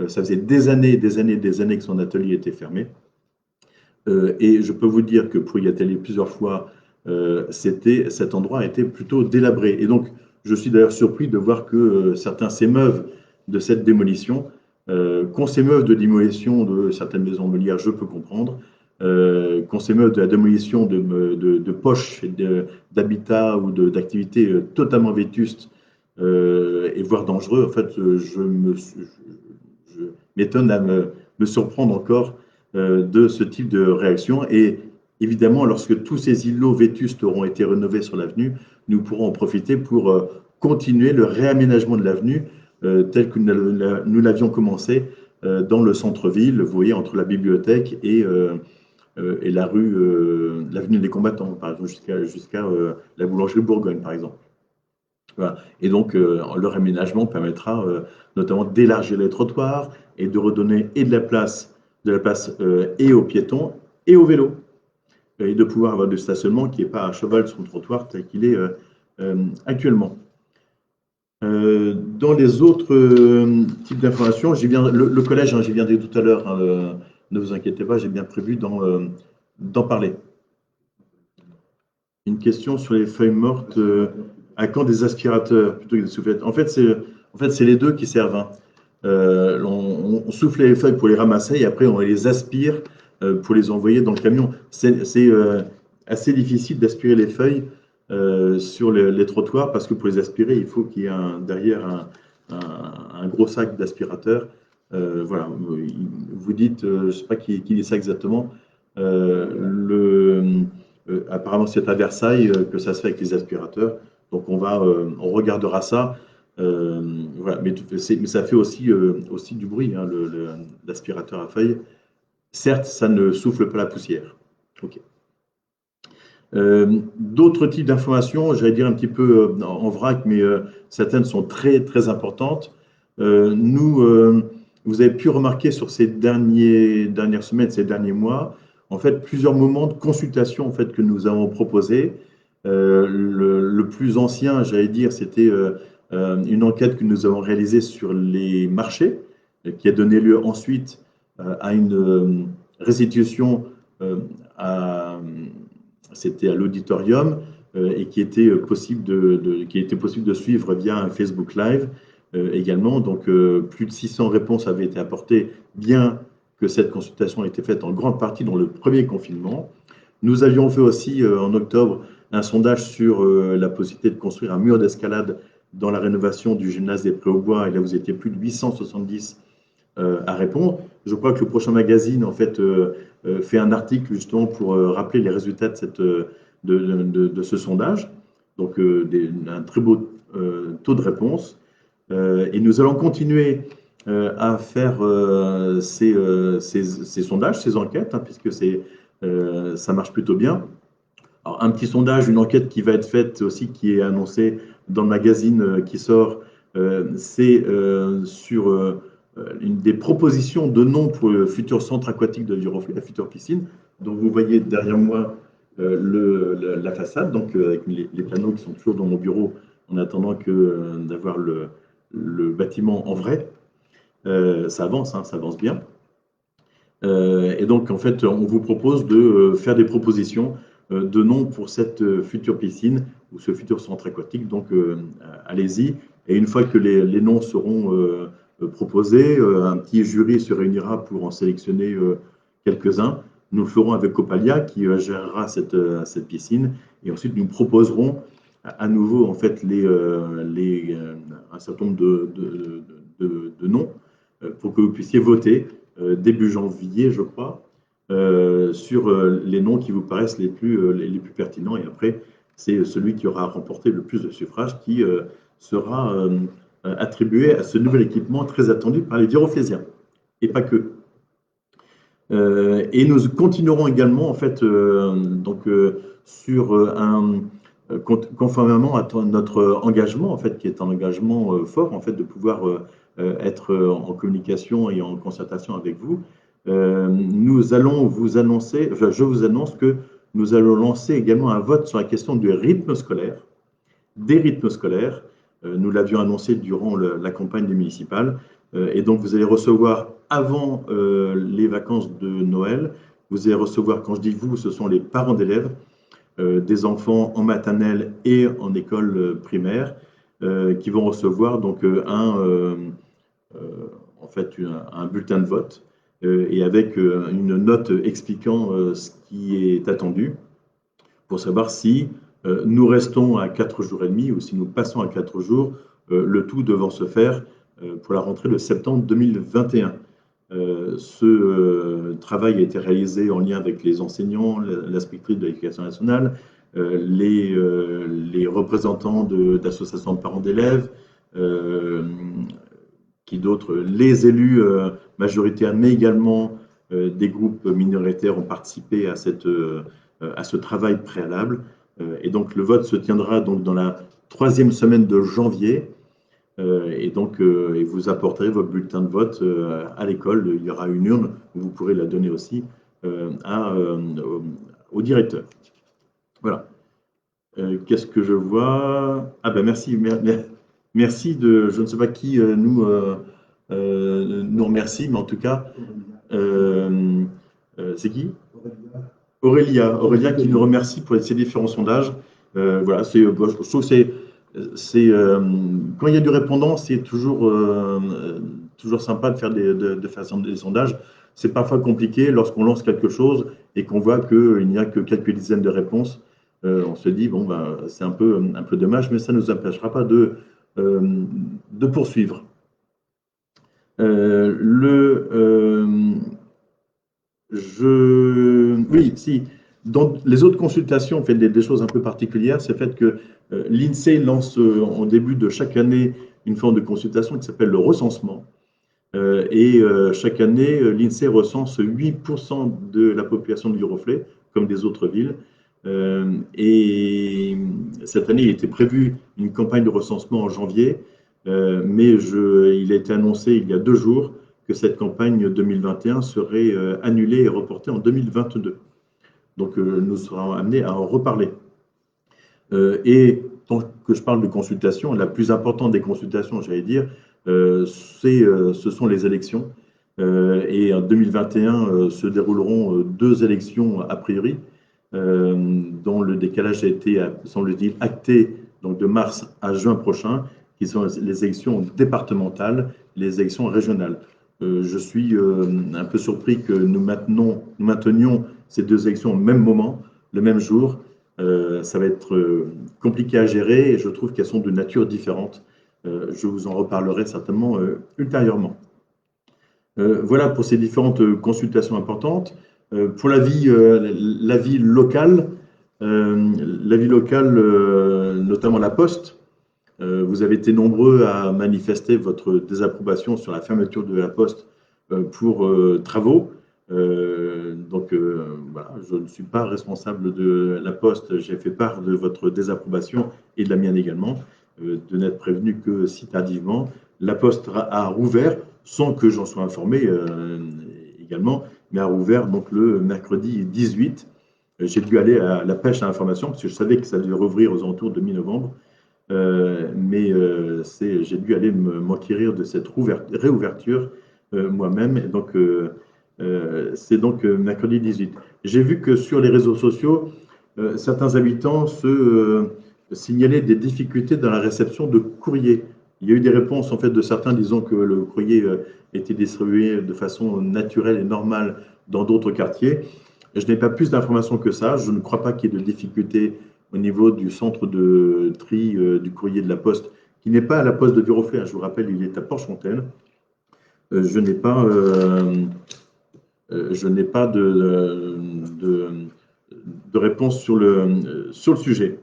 Ça faisait des années que son atelier était fermé. Et je peux vous dire que pour y atteler plusieurs fois, cet endroit était plutôt délabré. Et donc, je suis d'ailleurs surpris de voir que certains s'émeuvent de cette démolition. Qu'on s'émeuve de démolition de certaines maisons meulières, je peux comprendre. Qu'on s'émeuve de la démolition de poches d'habitats ou d'activités totalement vétustes et voire dangereux, en fait, je m'étonne à me surprendre encore de ce type de réaction. Et évidemment, lorsque tous ces îlots vétustes auront été rénovés sur l'avenue, nous pourrons en profiter pour continuer le réaménagement de l'avenue tel que nous l'avions commencé dans le centre-ville, vous voyez, entre la bibliothèque et la rue, l'avenue des Combattants, par exemple, jusqu'à la boulangerie Bourgogne, par exemple. Voilà. Et donc, le réaménagement permettra notamment d'élargir les trottoirs et de redonner et de la place et aux piétons et aux vélos. Et de pouvoir avoir du stationnement qui n'est pas à cheval sur le trottoir tel qu'il est actuellement. Dans les autres types d'informations, le collège, j'y viendrai tout à l'heure, hein, ne vous inquiétez pas, j'ai bien prévu d'en parler. Une question sur les feuilles mortes. À quand des aspirateurs plutôt que des soufflettes? En fait, c'est les deux qui servent. Hein. On souffle les feuilles pour les ramasser et après on les aspire pour les envoyer dans le camion. C'est assez difficile d'aspirer les feuilles sur les trottoirs parce que pour les aspirer, il faut qu'il y ait derrière un gros sac d'aspirateur. Voilà, vous dites, je ne sais pas qui dit ça exactement, apparemment c'est à Versailles que ça se fait avec les aspirateurs. Donc on regardera ça. Voilà. Mais ça fait aussi du bruit, hein, l'aspirateur à feuilles. Certes, ça ne souffle pas la poussière. Okay. D'autres types d'informations, j'allais dire un petit peu en vrac, mais certaines sont très, très importantes. Vous avez pu remarquer sur ces dernières semaines, ces derniers mois, en fait, plusieurs moments de consultation en fait, que nous avons proposés. Le plus ancien, j'allais dire, c'était une enquête que nous avons réalisée sur les marchés, qui a donné lieu ensuite à une restitution c'était à l'auditorium et qui était possible de suivre via un Facebook Live également. Donc, plus de 600 réponses avaient été apportées, bien que cette consultation ait été faite en grande partie dans le premier confinement. Nous avions fait aussi en octobre un sondage sur la possibilité de construire un mur d'escalade dans la rénovation du gymnase des Prés-aux-Bois. Et là, vous étiez plus de 870 à répondre. Je crois que le prochain magazine, en fait, fait un article justement pour rappeler les résultats de ce sondage. Donc, un très beau taux de réponse. Et nous allons continuer à faire ces sondages, ces enquêtes, hein, puisque ça marche plutôt bien. Alors, un petit sondage, une enquête qui va être faite aussi, qui est annoncée dans le magazine qui sort, c'est sur une des propositions de nom pour le futur centre aquatique de Viroflay, la future piscine. Donc, vous voyez derrière moi la façade, donc avec les panneaux qui sont toujours dans mon bureau en attendant d'avoir le bâtiment en vrai. Ça avance, hein, ça avance bien. Et donc, en fait, on vous propose de faire des propositions de noms pour cette future piscine ou ce futur centre aquatique. Donc, allez-y. Et une fois que les noms seront proposer. Un petit jury se réunira pour en sélectionner quelques-uns. Nous le ferons avec Copalia qui gérera cette piscine. Et ensuite, nous proposerons à nouveau en fait, un certain nombre de noms pour que vous puissiez voter début janvier, je crois, sur les noms qui vous paraissent les plus pertinents. Et après, c'est celui qui aura remporté le plus de suffrages qui sera attribué à ce nouvel équipement très attendu par les Viroflésiens, et pas que. Et nous continuerons également, en fait, sur conformément à notre engagement, en fait, qui est un engagement fort, en fait, de pouvoir être en communication et en concertation avec vous. Nous allons vous annoncer, enfin, je vous annonce que nous allons lancer également un vote sur la question du rythme scolaire, des rythmes scolaires. Nous l'avions annoncé durant la campagne des municipales. Et donc, vous allez recevoir, avant les vacances de Noël, vous allez recevoir, quand je dis vous, ce sont les parents d'élèves, des enfants en maternelle et en école primaire, qui vont recevoir donc un bulletin de vote et avec une note expliquant ce qui est attendu pour savoir si nous restons à 4 jours et demi ou si nous passons à 4 jours, le tout devant se faire pour la rentrée de septembre 2021. Ce travail a été réalisé en lien avec les enseignants, l'inspectrice de l'Éducation nationale, les représentants d'associations de parents d'élèves, qui d'autres, les élus majoritaires, mais également des groupes minoritaires ont participé à ce travail préalable. Et donc le vote se tiendra donc dans la 3e semaine de janvier. Et donc, vous apporterez votre bulletin de vote à l'école. Il y aura une urne où vous pourrez la donner aussi au directeur. Voilà. Qu'est-ce que je vois? Ah ben merci, merci de, je ne sais pas qui nous remercie, mais en tout cas, c'est qui? Aurélia qui nous remercie pour ces différents sondages. Voilà, je trouve que quand il y a du répondant, c'est toujours sympa de faire des sondages. C'est parfois compliqué lorsqu'on lance quelque chose et qu'on voit qu'il n'y a que quelques dizaines de réponses. On se dit, bon, ben, c'est un peu dommage, mais ça ne nous empêchera pas de poursuivre. Oui, si. Dans les autres consultations, on fait des choses un peu particulières. C'est le fait que l'INSEE lance en début de chaque année une forme de consultation qui s'appelle le recensement. Chaque année, l'INSEE recense 8% de la population du Viroflay, comme des autres villes. Et cette année, il était prévu une campagne de recensement en janvier, mais il a été annoncé il y a 2 jours que cette campagne 2021 serait annulée et reportée en 2022. Donc, nous serons amenés à en reparler. Et tant que je parle de consultation, la plus importante des consultations, j'allais dire, ce sont les élections. Et en 2021 se dérouleront 2 élections a priori, dont le décalage a été, semble-t-il, acté donc de mars à juin prochain, qui sont les élections départementales, les élections régionales. Je suis un peu surpris que nous maintenions ces 2 élections au même moment, le même jour. Ça va être compliqué à gérer et je trouve qu'elles sont de nature différente. Je vous en reparlerai certainement ultérieurement. Voilà pour ces différentes consultations importantes. Pour la vie locale, notamment la Poste, vous avez été nombreux à manifester votre désapprobation sur la fermeture de la Poste pour travaux. Donc voilà, je ne suis pas responsable de la Poste, j'ai fait part de votre désapprobation et de la mienne également, de n'être prévenu que si tardivement. La Poste a rouvert, sans que j'en sois informé également, mais a rouvert donc le mercredi 18. J'ai dû aller à la pêche à l'information, parce que je savais que ça devait rouvrir aux alentours de mi-novembre, mais j'ai dû aller m'enquérir de cette réouverture moi-même, et donc c'est donc mercredi 18. J'ai vu que sur les réseaux sociaux, certains habitants se signalaient des difficultés dans la réception de courriers. Il y a eu des réponses en fait de certains disant que le courrier était distribué de façon naturelle et normale dans d'autres quartiers. Je n'ai pas plus d'informations que ça. Je ne crois pas qu'il y ait de difficultés au niveau du centre de tri du courrier de la Poste, qui n'est pas à la Poste de Viroflay. Je vous rappelle, il est à Porchefontaine. Je n'ai pas de réponse sur le sujet.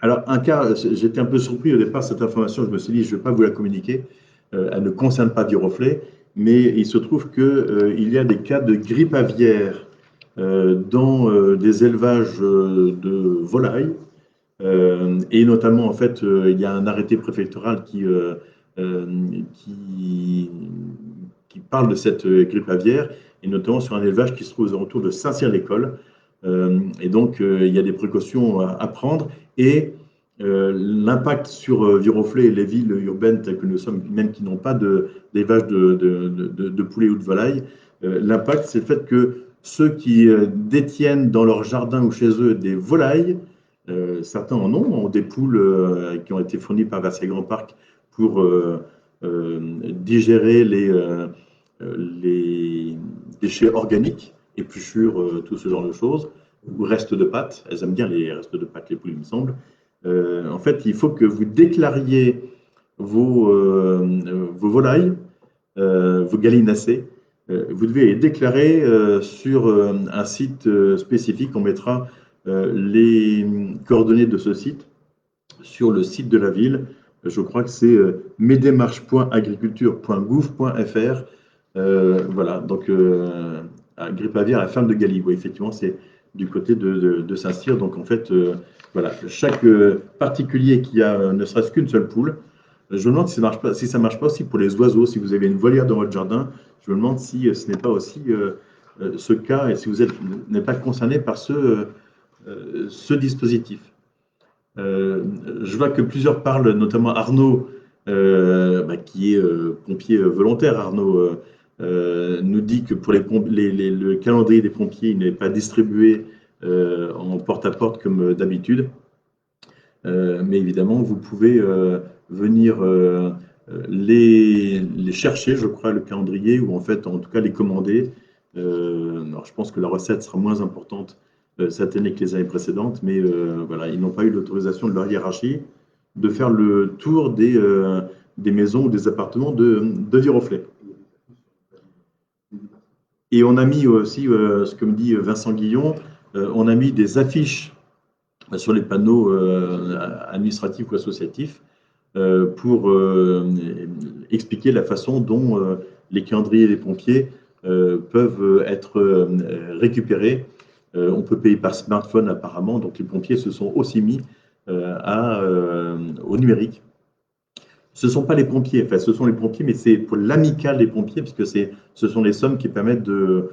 Alors, un cas, j'étais un peu surpris au départ, cette information, je me suis dit, je ne vais pas vous la communiquer, elle ne concerne pas Viroflay, mais il se trouve qu'il y a des cas de grippe aviaire dans des élevages de volailles, et notamment, en fait, il y a un arrêté préfectoral qui parle de cette grippe aviaire, et notamment sur un élevage qui se trouve aux alentours de Saint-Cyr-l'École. Et donc, il y a des précautions à prendre. Et l'impact sur Viroflay et les villes urbaines telles que nous sommes, même qui n'ont pas d'élevage de poulets ou de volailles, l'impact, c'est le fait que ceux qui détiennent dans leur jardin ou chez eux des volailles, certains en ont des poules qui ont été fournies par Versailles Grand Parc pour digérer les déchets organiques, épluchures, tout ce genre de choses, ou restes de pâtes. Elles aiment bien les restes de pâtes, les poules, il me semble. En fait, il faut que vous déclariez vos volailles, vos gallinacés. Vous devez les déclarer sur un site spécifique. On mettra les coordonnées de ce site sur le site de la ville. Je crois que c'est mesdémarches.agriculture.gouv.fr. Voilà, donc grippe aviaire à la ferme de Galie. Oui, effectivement, c'est du côté de Saint-Cyr. Donc en fait, voilà, chaque particulier qui a ne serait-ce qu'une seule poule, je me demande si ça marche pas aussi pour les oiseaux. Si vous avez une volière dans votre jardin, je me demande si ce n'est pas aussi ce cas et si vous n'êtes pas concerné par ce dispositif. Je vois que plusieurs parlent, notamment Arnaud, qui est pompier volontaire. Arnaud nous dit que pour le calendrier des pompiers, il n'est pas distribué en porte-à-porte comme d'habitude. Mais évidemment, vous pouvez venir les chercher, je crois, le calendrier, ou en fait, en tout cas, les commander. Alors, je pense que la recette sera moins importante cette année que les années précédentes, mais voilà, ils n'ont pas eu l'autorisation de leur hiérarchie de faire le tour des maisons ou des appartements de Viroflay. Et on a mis aussi, ce que me dit Vincent Guillon, on a mis des affiches sur les panneaux administratifs ou associatifs pour expliquer la façon dont les calendriers des pompiers peuvent être récupérés. On peut payer par smartphone apparemment, donc les pompiers se sont aussi mis au numérique. Ce ne sont pas les pompiers, enfin ce sont les pompiers, mais c'est pour l'amicale des pompiers, parce que ce sont les sommes qui permettent de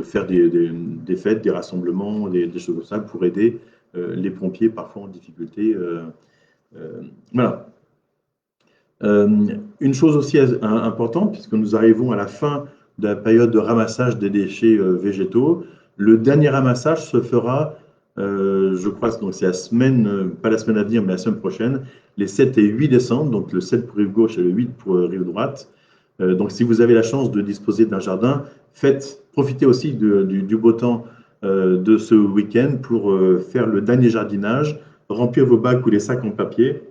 faire des fêtes, des rassemblements, des choses comme ça, pour aider les pompiers parfois en difficulté. Voilà. Une chose aussi importante, puisque nous arrivons à la fin de la période de ramassage des déchets végétaux, le dernier ramassage se fera, je crois, donc c'est la semaine, pas la semaine à venir, mais la semaine prochaine, les 7 et 8 décembre, donc le 7 pour rive gauche et le 8 pour rive droite. Donc si vous avez la chance de disposer d'un jardin, profitez aussi du beau temps de ce week-end pour faire le dernier jardinage, remplir vos bacs ou les sacs en papier,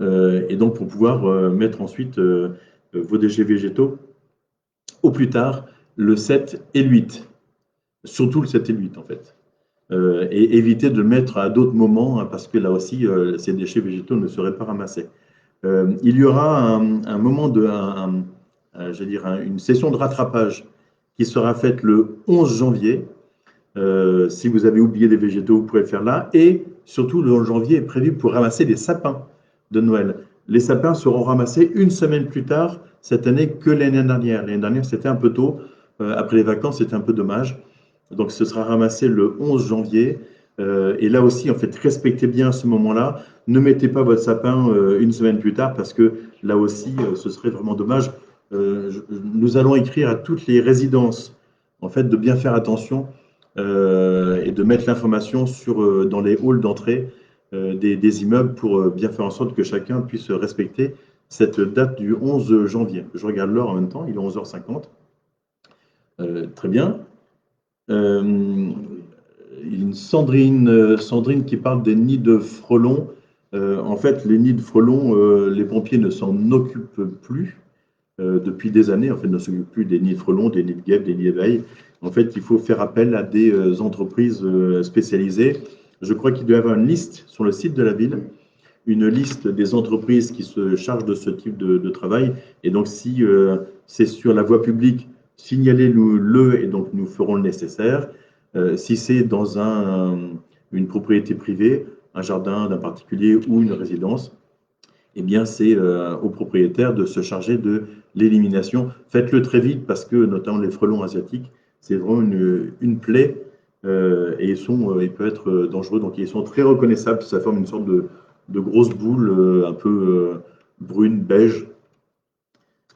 et donc pour pouvoir mettre ensuite vos déchets végétaux au plus tard le 7 et le 8. Surtout le 7 et le 8 en fait. Et éviter de le mettre à d'autres moments, hein, parce que là aussi, ces déchets végétaux ne seraient pas ramassés. Il y aura un moment une session de rattrapage qui sera faite le 11 janvier. Si vous avez oublié des végétaux, vous pourrez le faire là. Et surtout, le 11 janvier est prévu pour ramasser les sapins de Noël. Les sapins seront ramassés une semaine plus tard cette année que l'année dernière. L'année dernière, c'était un peu tôt. Après les vacances, c'était un peu dommage. Donc, ce sera ramassé le 11 janvier. Et là aussi, en fait, respectez bien ce moment-là. Ne mettez pas votre sapin une semaine plus tard parce que là aussi, ce serait vraiment dommage. Nous allons écrire à toutes les résidences, en fait, de bien faire attention et de mettre l'information dans les halls d'entrée des immeubles pour bien faire en sorte que chacun puisse respecter cette date du 11 janvier. Je regarde l'heure en même temps, il est 11h50. Très bien. Sandrine qui parle des nids de frelons. En fait, les nids de frelons, les pompiers ne s'en occupent plus depuis des années. En fait, ne s'occupent plus des nids de frelons, des nids de guêpes, des nids d'abeilles. En fait, il faut faire appel à des entreprises spécialisées. Je crois qu'il doit y avoir une liste sur le site de la ville, une liste des entreprises qui se chargent de ce type de travail. Et donc, si c'est sur la voie publique, signalez-le et donc nous ferons le nécessaire. Si c'est dans une propriété privée, un jardin d'un particulier ou une résidence, eh bien c'est au propriétaire de se charger de l'élimination. Faites-le très vite parce que notamment les frelons asiatiques, c'est vraiment une plaie et ils peuvent être dangereux. Donc ils sont très reconnaissables, ça forme une sorte de grosse boule un peu brune, beige.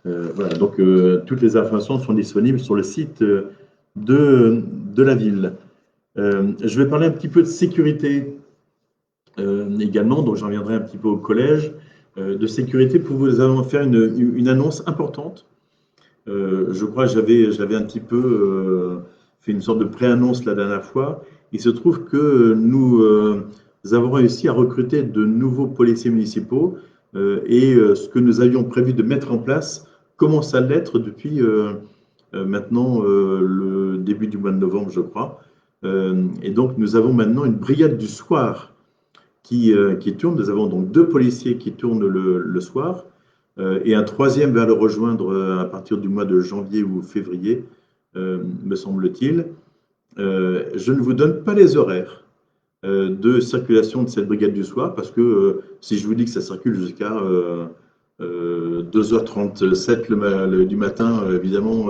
Voilà, donc toutes les informations sont disponibles sur le site de la ville. Je vais parler un petit peu de sécurité également, donc j'en reviendrai un petit peu au collège. De sécurité, pour vous faire une annonce importante. Je crois que j'avais un petit peu fait une sorte de pré-annonce la dernière fois. Il se trouve que nous avons réussi à recruter de nouveaux policiers municipaux et ce que nous avions prévu de mettre en place commence à l'être depuis maintenant le début du mois de novembre, je crois. Et donc, nous avons maintenant une brigade du soir qui tourne. Nous avons donc 2 policiers qui tournent le soir et un troisième va le rejoindre à partir du mois de janvier ou février, me semble-t-il. Je ne vous donne pas les horaires de circulation de cette brigade du soir parce que si je vous dis que ça circule jusqu'à 2h37 du matin, évidemment,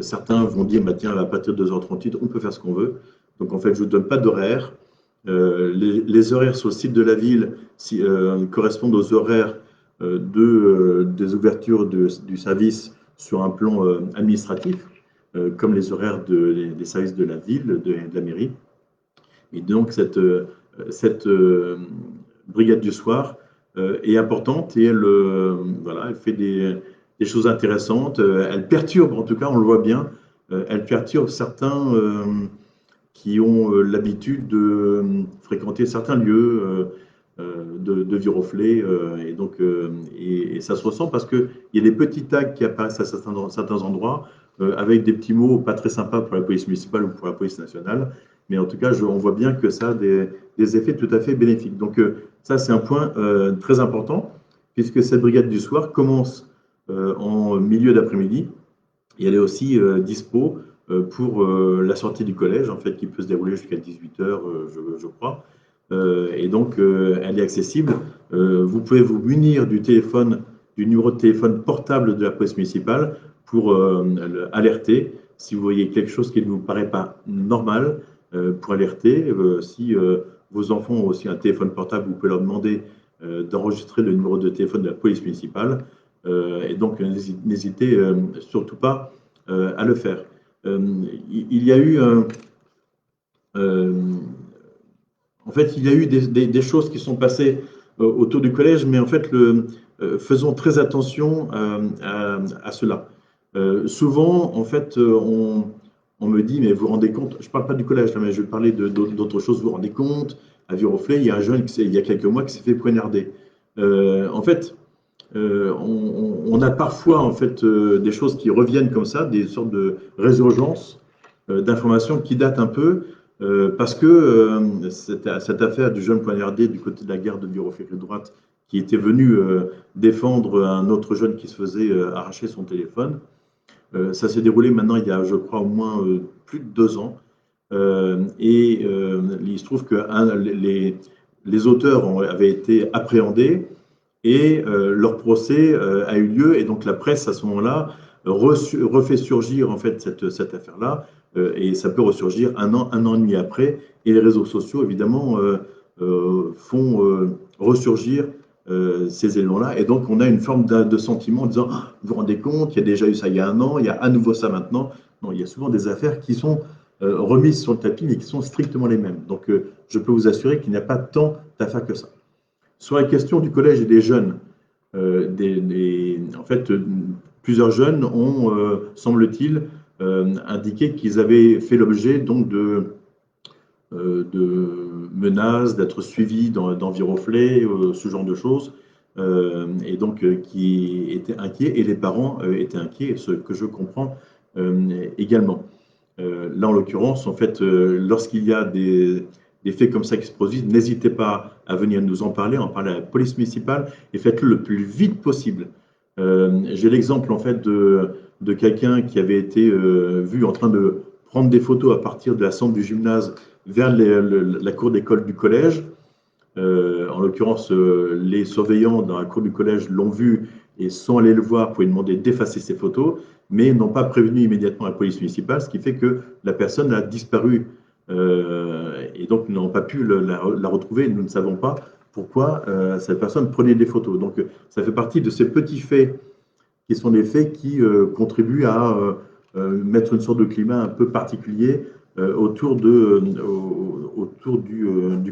certains vont dire bah, tiens, à partir de 2h38, on peut faire ce qu'on veut. Donc en fait, je ne vous donne pas d'horaire. Les horaires sur le site de la ville correspondent aux horaires des ouvertures du service sur un plan administratif, comme les horaires des services de la ville, de la mairie. Et donc cette brigade du soir est importante et elle fait des choses intéressantes. Elle perturbe, en tout cas, on le voit bien, elle perturbe certains qui ont l'habitude de fréquenter certains lieux de Viroflay. Et donc, et ça se ressent parce qu'il y a des petits tags qui apparaissent à certains endroits avec des petits mots pas très sympas pour la police municipale ou pour la police nationale. Mais en tout cas, on voit bien que ça a des effets tout à fait bénéfiques. Donc, ça, c'est un point très important, puisque cette brigade du soir commence en milieu d'après-midi et elle est aussi dispo pour la sortie du collège, en fait, qui peut se dérouler jusqu'à 18h, je crois. Et donc, elle est accessible. Vous pouvez vous munir du numéro de téléphone portable de la police municipale pour alerter si vous voyez quelque chose qui ne vous paraît pas normal, pour alerter. Si vos enfants ont aussi un téléphone portable, vous pouvez leur demander d'enregistrer le numéro de téléphone de la police municipale. Et donc, n'hésitez surtout pas à le faire. Il y a eu en fait, il y a eu des choses qui sont passées autour du collège, mais en fait, faisons très attention à cela. Souvent, en fait, on me dit, mais vous vous rendez compte, je ne parle pas du collège, mais je vais parler d'autres choses, vous vous rendez compte, à Viroflay, il y a un jeune, il y a quelques mois, qui s'est fait poignarder. En fait, on a parfois en fait, des choses qui reviennent comme ça, des sortes de résurgences d'informations qui datent un peu, parce que cette affaire du jeune poignardé du côté de la gare de Viroflay-Droite, qui était venu défendre un autre jeune qui se faisait arracher son téléphone, ça s'est déroulé maintenant il y a, je crois, au moins plus de 2 ans. Et il se trouve que les auteurs avaient été appréhendés et leur procès a eu lieu. Et donc la presse, à ce moment-là, refait surgir en fait cette affaire-là. Et ça peut ressurgir un an et demi après. Et les réseaux sociaux, évidemment, font ressurgir ces éléments-là. Et donc, on a une forme de sentiment en disant vous vous rendez compte, il y a déjà eu ça il y a un an, il y a à nouveau ça maintenant. Non, il y a souvent des affaires qui sont remises sur le tapis, mais qui sont strictement les mêmes. Donc, je peux vous assurer qu'il n'y a pas tant d'affaires que ça. Sur la question du collège et des jeunes, en fait, plusieurs jeunes ont, semble-t-il, indiqué qu'ils avaient fait l'objet donc de menaces, d'être suivis dans Viroflay, ce genre de choses, et donc qui étaient inquiets, et les parents étaient inquiets, ce que je comprends également. Là, en l'occurrence, en fait, lorsqu'il y a des faits comme ça qui se produisent, n'hésitez pas à venir nous en parler à la police municipale et faites-le le plus vite possible. J'ai l'exemple en fait de quelqu'un qui avait été vu en train de prendre des photos à partir de la centre du gymnase vers la cour d'école du collège. En l'occurrence, les surveillants dans la cour du collège l'ont vu et sont allés le voir pour lui demander d'effacer ces photos, mais n'ont pas prévenu immédiatement la police municipale, ce qui fait que la personne a disparu et donc nous n'avons pas pu la retrouver. Nous ne savons pas pourquoi cette personne prenait des photos. Donc ça fait partie de ces petits faits qui sont des faits qui contribuent à mettre une sorte de climat un peu particulier autour du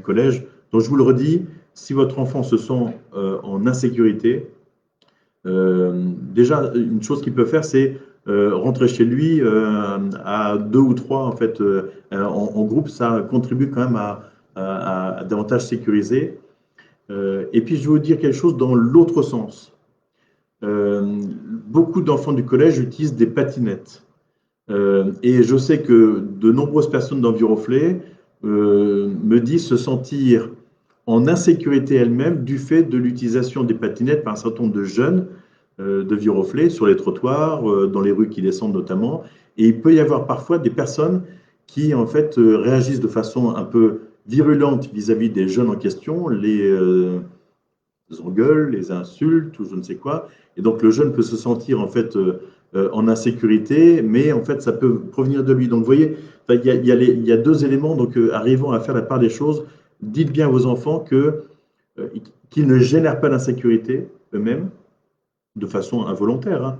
collège. Donc je vous le redis, si votre enfant se sent en insécurité, déjà une chose qu'il peut faire, c'est rentrer chez lui à 2 ou 3 en fait en groupe, ça contribue quand même à davantage sécuriser. Et puis je vais vous dire quelque chose dans l'autre sens. Beaucoup d'enfants du collège utilisent des patinettes. Et je sais que de nombreuses personnes dans Viroflay me disent se sentir en insécurité elles-mêmes du fait de l'utilisation des patinettes par un certain nombre de jeunes de Viroflay sur les trottoirs, dans les rues qui descendent notamment. Et il peut y avoir parfois des personnes qui en fait réagissent de façon un peu virulente vis-à-vis des jeunes en question, les engueulent, les insultent ou je ne sais quoi. Et donc le jeune peut se sentir en fait en insécurité, mais en fait ça peut provenir de lui. Donc vous voyez, il y a deux éléments, donc arrivons à faire la part des choses. Dites bien à vos enfants qu'ils ne génèrent pas d'insécurité eux-mêmes, de façon involontaire. Hein.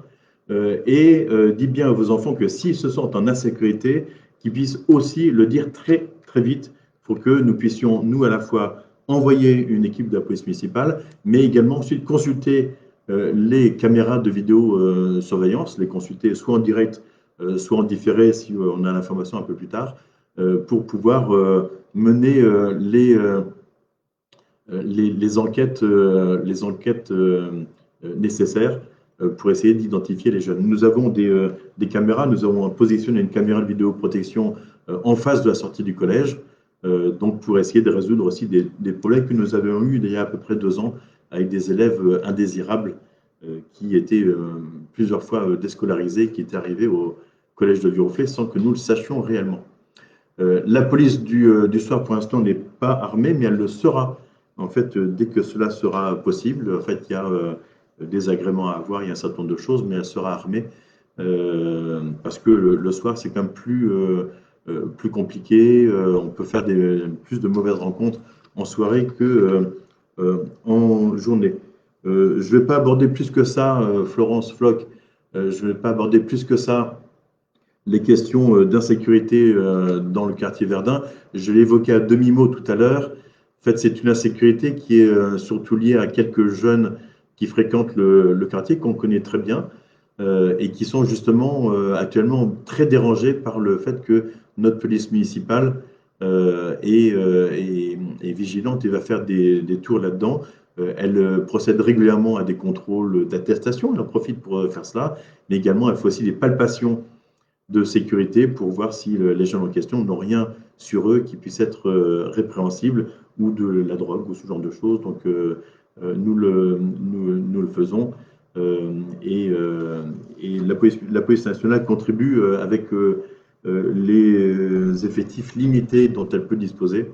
Dites bien à vos enfants que s'ils se sentent en insécurité, qu'ils puissent aussi le dire très très vite pour que nous puissions, nous à la fois, envoyer une équipe de la police municipale, mais également ensuite consulter les caméras de vidéosurveillance, les consulter soit en direct, soit en différé si on a l'information un peu plus tard, pour pouvoir mener les enquêtes nécessaires pour essayer d'identifier les jeunes. Nous avons des caméras, nous avons positionné une caméra de vidéoprotection en face de la sortie du collège, donc pour essayer de résoudre aussi des problèmes que nous avions eus il y a à peu près 2 ans avec des élèves indésirables qui étaient plusieurs fois déscolarisés, qui étaient arrivés au collège de Viroflay sans que nous le sachions réellement. La police du soir, pour l'instant, n'est pas armée, mais elle le sera. En fait, dès que cela sera possible, en fait, il y a des agréments à avoir, il y a un certain nombre de choses, mais elle sera armée parce que le soir, c'est quand même plus compliqué. On peut faire plus de mauvaises rencontres en soirée que en journée. Je ne vais pas aborder plus que ça, Florence Floch, je ne vais pas aborder plus que ça les questions d'insécurité dans le quartier Verdun. Je l'ai évoqué à demi-mot tout à l'heure. En fait, c'est une insécurité qui est surtout liée à quelques jeunes qui fréquentent le quartier, qu'on connaît très bien, et qui sont justement actuellement très dérangés par le fait que notre police municipale est vigilante et va faire des tours là-dedans. Elle procède régulièrement à des contrôles d'attestation, elle en profite pour faire cela, mais également elle fait aussi des palpations de sécurité pour voir si les gens en question n'ont rien sur eux qui puisse être répréhensible ou de la drogue ou ce genre de choses. Donc nous le faisons et la police nationale contribue avec les effectifs limités dont elle peut disposer.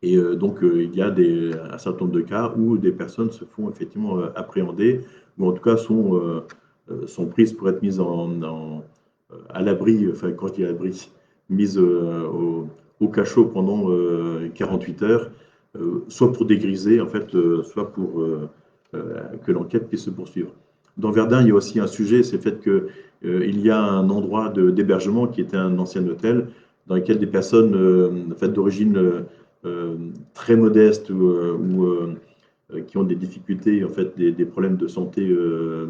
Et donc il y a un certain nombre de cas où des personnes se font effectivement appréhender ou en tout cas sont prises pour être mises à l'abri, enfin quand je dis à l'abri, mise au cachot pendant 48 heures, soit pour dégriser, en fait, soit pour que l'enquête puisse se poursuivre. Dans Verdun, il y a aussi un sujet, c'est le fait qu'il y a un endroit d'hébergement qui était un ancien hôtel, dans lesquelles des personnes en fait, d'origine très modeste qui ont des difficultés, en fait, des problèmes de santé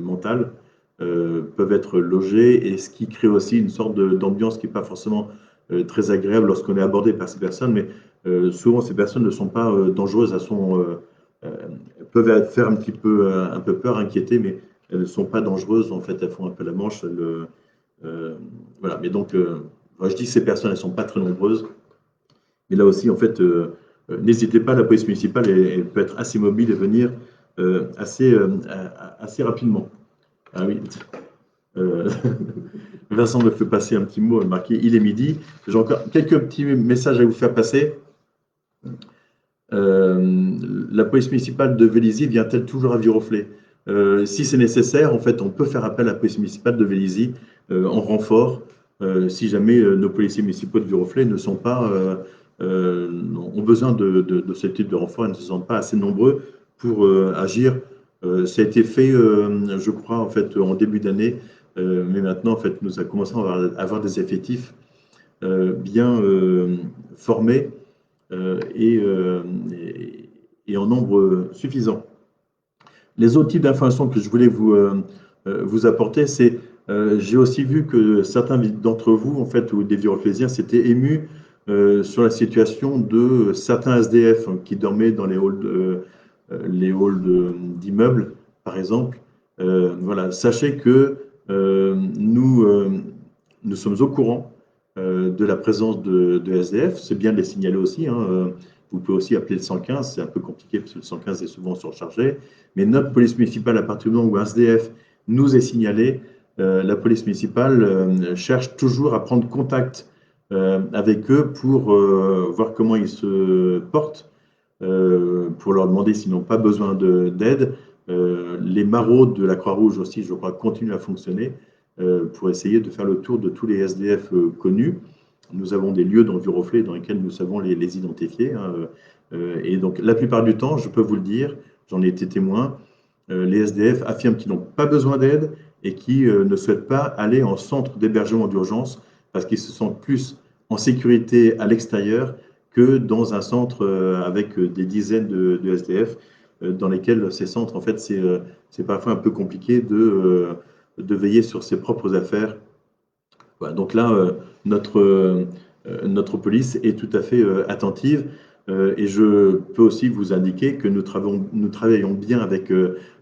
mentale, peuvent être logées, et ce qui crée aussi une sorte d'ambiance qui n'est pas forcément très agréable lorsqu'on est abordé par ces personnes, mais souvent ces personnes ne sont pas dangereuses, peuvent faire un peu peur, inquiéter, mais elles ne sont pas dangereuses, en fait, elles font un peu la manche. Voilà, mais donc, je dis que ces personnes, elles ne sont pas très nombreuses, mais là aussi, en fait, n'hésitez pas, la police municipale, elle peut être assez mobile et venir assez rapidement. Ah oui. Euh, Vincent me fait passer un petit mot marqué il est midi. J'ai encore quelques petits messages à vous faire passer. La police municipale de Vélizy vient-elle toujours à Viroflay? Si c'est nécessaire, en fait, on peut faire appel à la police municipale de Vélizy en renfort si jamais nos policiers municipaux de Viroflay ne sont pas, ont besoin de ce type de renfort et ne se sentent pas assez nombreux pour agir. Ça a été fait, je crois, en fait, en début d'année, mais maintenant, en fait, nous avons commencé à avoir des effectifs bien formés et en nombre suffisant. Les autres types d'informations que je voulais vous apporter, c'est j'ai aussi vu que certains d'entre vous, en fait, ou des viroflésiens, s'étaient émus sur la situation de certains SDF qui dormaient dans les halls d'immeubles, par exemple. Voilà, sachez que nous sommes au courant de la présence de SDF. C'est bien de les signaler aussi. Hein. Vous pouvez aussi appeler le 115, c'est un peu compliqué parce que le 115 est souvent surchargé. Mais notre police municipale, à partir du moment où un SDF nous est signalé, la police municipale cherche toujours à prendre contact avec eux pour voir comment ils se portent, pour leur demander s'ils n'ont pas besoin d'aide. Les maraudes de la Croix-Rouge aussi, je crois, continuent à fonctionner pour essayer de faire le tour de tous les SDF connus. Nous avons des lieux dans Viroflay dans lesquels nous savons les identifier. Hein, et donc, la plupart du temps, je peux vous le dire, j'en ai été témoin, les SDF affirment qu'ils n'ont pas besoin d'aide et qui ne souhaitent pas aller en centre d'hébergement d'urgence parce qu'ils se sentent plus en sécurité à l'extérieur que dans un centre avec des dizaines de SDF dans lesquels ces centres, en fait, c'est parfois un peu compliqué de veiller sur ses propres affaires. Voilà, donc là, notre police est tout à fait attentive et je peux aussi vous indiquer que nous travaillons bien avec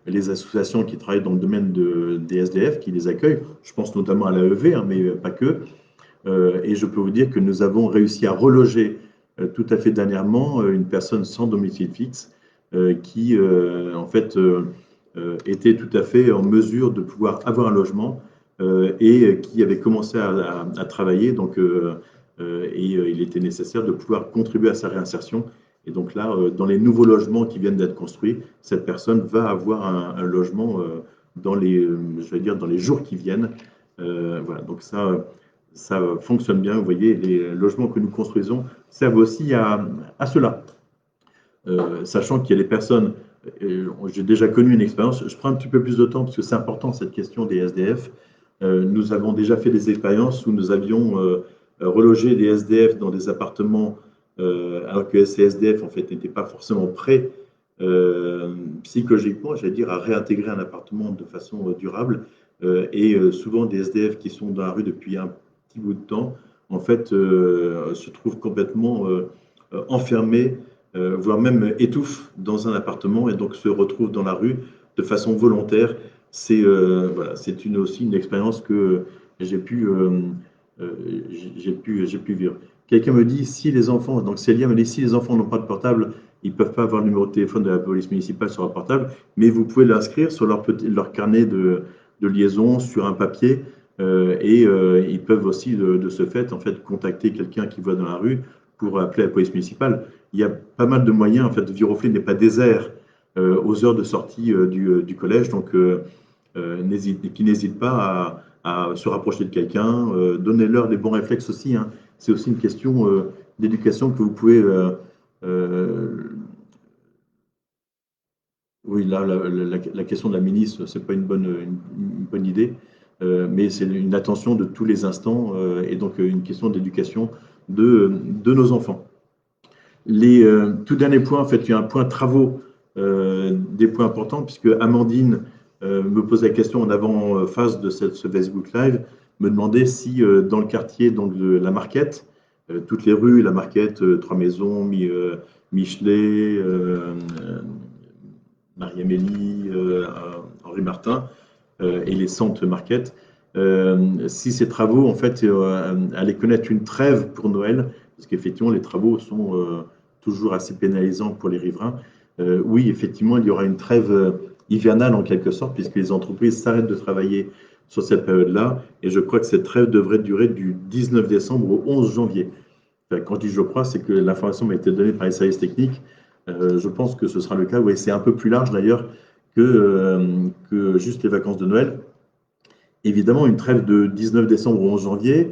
les associations qui travaillent dans le domaine des SDF, qui les accueillent. Je pense notamment à l'AEV, hein, mais pas que. Et je peux vous dire que nous avons réussi à reloger tout à fait dernièrement une personne sans domicile fixe qui, en fait, était tout à fait en mesure de pouvoir avoir un logement et qui avait commencé à travailler. Donc, il était nécessaire de pouvoir contribuer à sa réinsertion. Et donc là, dans les nouveaux logements qui viennent d'être construits, cette personne va avoir un logement dans je vais dire, dans les jours qui viennent. Voilà, donc ça fonctionne bien. Vous voyez, les logements que nous construisons servent aussi à cela. Sachant qu'il y a des personnes, j'ai déjà connu une expérience, je prends un petit peu plus de temps parce que c'est important cette question des SDF. Nous avons déjà fait des expériences où nous avions relogé des SDF dans des appartements alors que ces SDF en fait n'étaient pas forcément prêts psychologiquement, j'allais dire, à réintégrer un appartement de façon durable. Souvent des SDF qui sont dans la rue depuis un petit bout de temps, en fait, se trouvent complètement enfermés, voire même étouffent dans un appartement et donc se retrouvent dans la rue de façon volontaire. C'est voilà, c'est aussi une expérience que j'ai pu, vivre. Quelqu'un me dit si les enfants, donc Célia me dit si les enfants n'ont pas de portable, ils ne peuvent pas avoir le numéro de téléphone de la police municipale sur leur portable, mais vous pouvez l'inscrire sur leur carnet de liaison sur un papier ils peuvent aussi de ce fait en fait contacter quelqu'un qui voit dans la rue pour appeler la police municipale. Il y a pas mal de moyens. En fait, Viroflay n'est pas désert aux heures de sortie du collège, donc qui n'hésitent pas à se rapprocher de quelqu'un, donnez-leur les bons réflexes aussi. Hein. C'est aussi une question d'éducation que vous pouvez. Oui, là, la question de la ministre, c'est pas une bonne idée, mais c'est une attention de tous les instants et donc une question d'éducation de nos enfants. Les tout derniers points, en fait, il y a un point travaux, des points importants, puisque Amandine me posait la question en avant-phase de ce Facebook Live, me demandait si dans le quartier donc, de la Marquette, toutes les rues, la Marquette, Trois Maisons, Michelet, Marie-Amélie, Henri Martin et les centres Marquette, si ces travaux, en fait, allaient connaître une trêve pour Noël, parce qu'effectivement, les travaux sont toujours assez pénalisants pour les riverains. Oui, effectivement, il y aura une trêve hivernale en quelque sorte, puisque les entreprises s'arrêtent de travailler sur cette période-là, et je crois que cette trêve devrait durer du 19 décembre au 11 janvier. Enfin, quand je dis je crois, c'est que l'information m'a été donnée par les services techniques. Je pense que ce sera le cas. Oui, c'est un peu plus large d'ailleurs que juste les vacances de Noël. Évidemment, une trêve de 19 décembre au 11 janvier,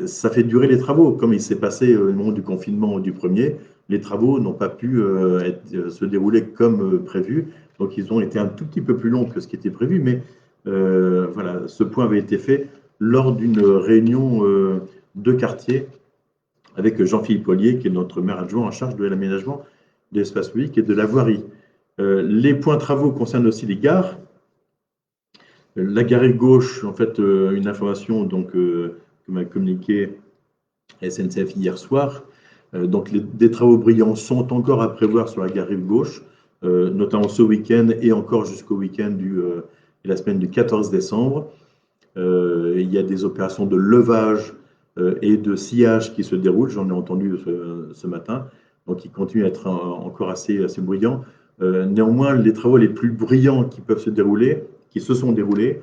ça fait durer les travaux. Comme il s'est passé au moment du confinement du premier, les travaux n'ont pas pu se dérouler comme prévu. Donc, ils ont été un tout petit peu plus longs que ce qui était prévu. Mais voilà, ce point avait été fait lors d'une réunion de quartier avec Jean-Philippe Ollier, qui est notre maire adjoint en charge de l'aménagement de l'espace public et de la voirie. Les points travaux concernent aussi les gares. La gare gauche, en fait, une information donc, que m'a communiqué SNCF hier soir. Donc, des travaux brillants sont encore à prévoir sur la gare rive gauche, notamment ce week-end et encore jusqu'au week-end de la semaine du 14 décembre. Il y a des opérations de levage et de sillage qui se déroulent, j'en ai entendu ce matin, donc ils continuent à être encore assez brillants. Néanmoins, les travaux les plus brillants qui peuvent se dérouler, qui se sont déroulés,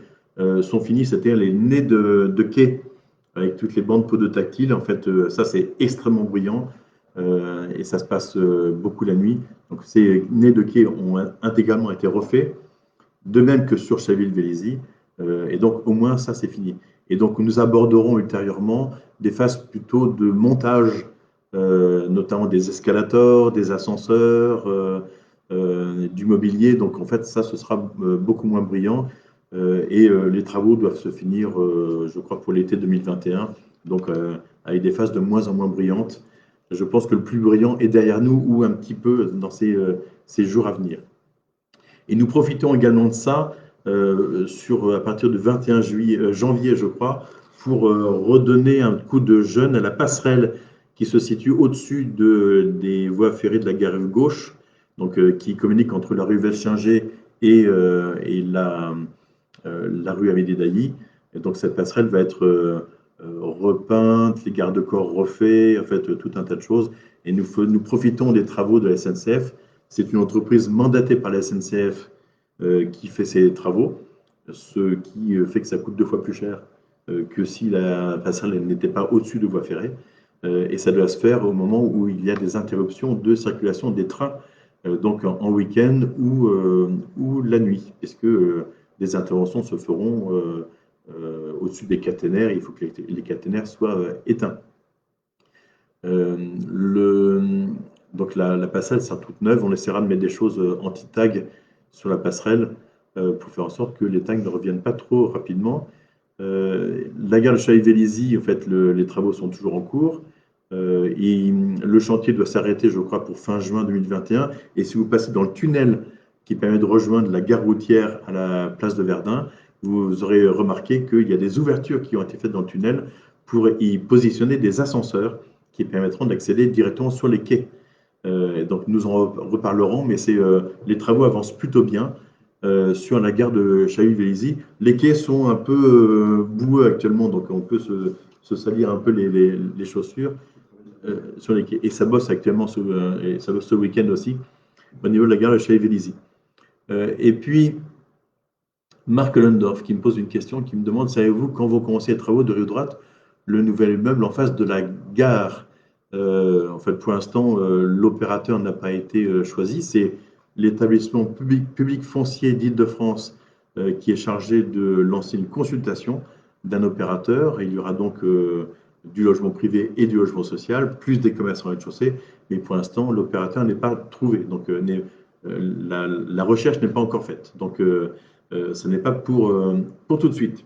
sont finis, c'est-à-dire les nez de quai avec toutes les bandes poteaux tactiles. En fait, ça c'est extrêmement brillant et ça se passe beaucoup la nuit. Donc ces nez de quai ont intégralement été refaits, de même que sur Chaville-Vélizy. Et donc, au moins, ça, c'est fini. Et donc, nous aborderons ultérieurement des phases plutôt de montage, notamment des escalators, des ascenseurs, du mobilier. Donc, en fait, ça, ce sera beaucoup moins brillant. Et les travaux doivent se finir, je crois, pour l'été 2021. Donc, avec des phases de moins en moins brillantes. Je pense que le plus brillant est derrière nous ou un petit peu dans ces jours à venir. Et nous profitons également de ça à partir du 21 janvier, je crois, pour redonner un coup de jeune à la passerelle qui se situe au-dessus des voies ferrées de la gare gauche, donc qui communique entre la rue Velchinger et la rue Amédée d'Ailly. Et donc cette passerelle va être repeinte, les garde-corps refaits, en fait tout un tas de choses. Et nous profitons des travaux de la SNCF. C'est une entreprise mandatée par la SNCF qui fait ces travaux, ce qui fait que ça coûte 2 fois plus cher que si la passerelle n'était pas au-dessus de voies ferrées. Et ça doit se faire au moment où il y a des interruptions de circulation des trains, donc en week-end ou la nuit, puisque des interventions se feront au-dessus des caténaires. Il faut que les caténaires soient éteints. Donc la passerelle sera toute neuve. On essaiera de mettre des choses anti-tag sur la passerelle pour faire en sorte que les tags ne reviennent pas trop rapidement. La gare de Chaville-Vélizy, en fait, les travaux sont toujours en cours. Et le chantier doit s'arrêter, je crois, pour fin juin 2021. Et si vous passez dans le tunnel qui permet de rejoindre la gare routière à la place de Verdun, vous aurez remarqué qu'il y a des ouvertures qui ont été faites dans le tunnel pour y positionner des ascenseurs qui permettront d'accéder directement sur les quais. Donc nous en reparlerons, mais les travaux avancent plutôt bien sur la gare de Chaville-Vélizy. Les quais sont un peu boueux actuellement, donc on peut se salir un peu les chaussures sur les quais. Et ça bosse actuellement, et ça bosse ce week-end aussi, au niveau de la gare de Chaville-Vélizy. Et puis, Marc Lundorf qui me pose une question, qui me demande, savez-vous quand vont commencer les travaux de Rive Droite, le nouvel immeuble en face de la gare? En fait, pour l'instant, l'opérateur n'a pas été choisi. C'est l'établissement public foncier d'Île-de-France qui est chargé de lancer une consultation d'un opérateur. Il y aura donc du logement privé et du logement social, plus des commerces en rez-de-chaussée. Mais pour l'instant, l'opérateur n'est pas trouvé. Donc, la recherche n'est pas encore faite. Donc, ce n'est pas pour tout de suite.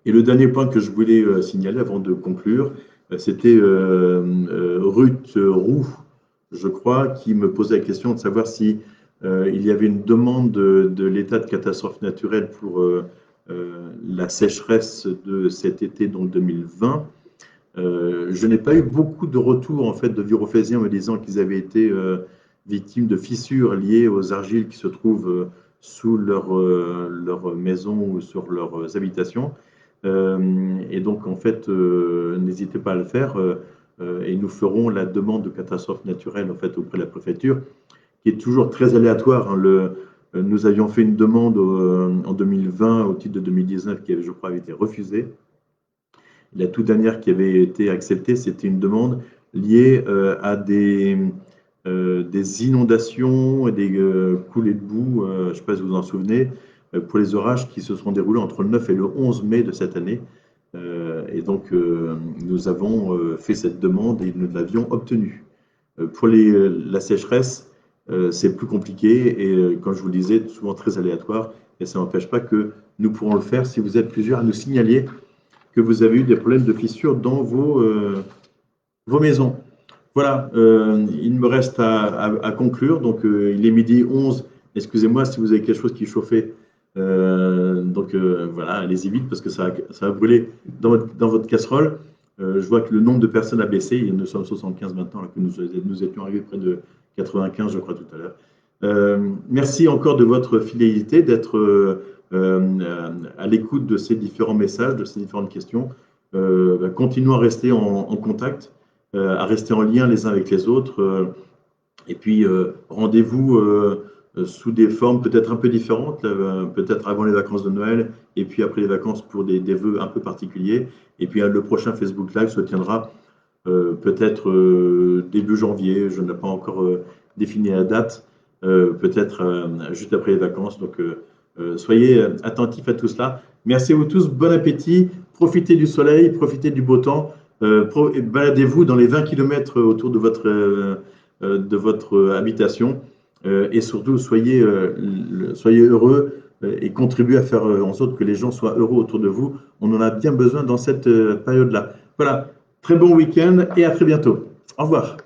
Et le dernier point que je voulais signaler avant de conclure, C'était Ruth Roux, je crois, qui me posait la question de savoir si il y avait une demande de l'état de catastrophe naturelle pour la sécheresse de cet été, donc 2020. Je n'ai pas eu beaucoup de retours en fait de Virofésiens me disant qu'ils avaient été victimes de fissures liées aux argiles qui se trouvent sous leur maison ou sur leurs habitations. Et donc en fait, n'hésitez pas à le faire et nous ferons la demande de catastrophe naturelle en fait auprès de la préfecture, qui est toujours très aléatoire. Hein. Nous avions fait une demande en 2020 au titre de 2019 qui avait, je crois, avait été refusée. La toute dernière qui avait été acceptée, c'était une demande liée à des inondations et des coulées de boue, je ne sais pas si vous vous en souvenez, pour les orages qui se sont déroulés entre le 9 et le 11 mai de cette année. Et donc, nous avons fait cette demande et nous l'avions obtenue. Pour la sécheresse, c'est plus compliqué et, comme je vous le disais, souvent très aléatoire. Et ça n'empêche pas que nous pourrons le faire si vous êtes plusieurs à nous signaler que vous avez eu des problèmes de fissures dans vos maisons. Voilà, il me reste à conclure. Donc, il est midi 11. Excusez-moi si vous avez quelque chose qui chauffait. Voilà, allez-y vite parce que ça va brûler dans votre casserole. Je vois que le nombre de personnes a baissé. Nous sommes 75 maintenant, alors que nous étions arrivés près de 95, je crois, tout à l'heure. Merci encore de votre fidélité, d'être à l'écoute de ces différents messages, de ces différentes questions. Continuons à rester en contact, à rester en lien les uns avec les autres. Et puis, rendez-vous sous des formes peut-être un peu différentes, peut-être avant les vacances de Noël et puis après les vacances pour des vœux un peu particuliers. Et puis, le prochain Facebook Live se tiendra peut-être début janvier, je n'ai pas encore défini la date, peut-être juste après les vacances. Donc, soyez attentifs à tout cela. Merci à vous tous, bon appétit, profitez du soleil, profitez du beau temps, baladez-vous dans les 20 km autour de votre habitation et surtout soyez heureux et contribuez à faire en sorte que les gens soient heureux autour de vous. On en a bien besoin dans cette période-là. Voilà, très bon week-end et à très bientôt. Au revoir.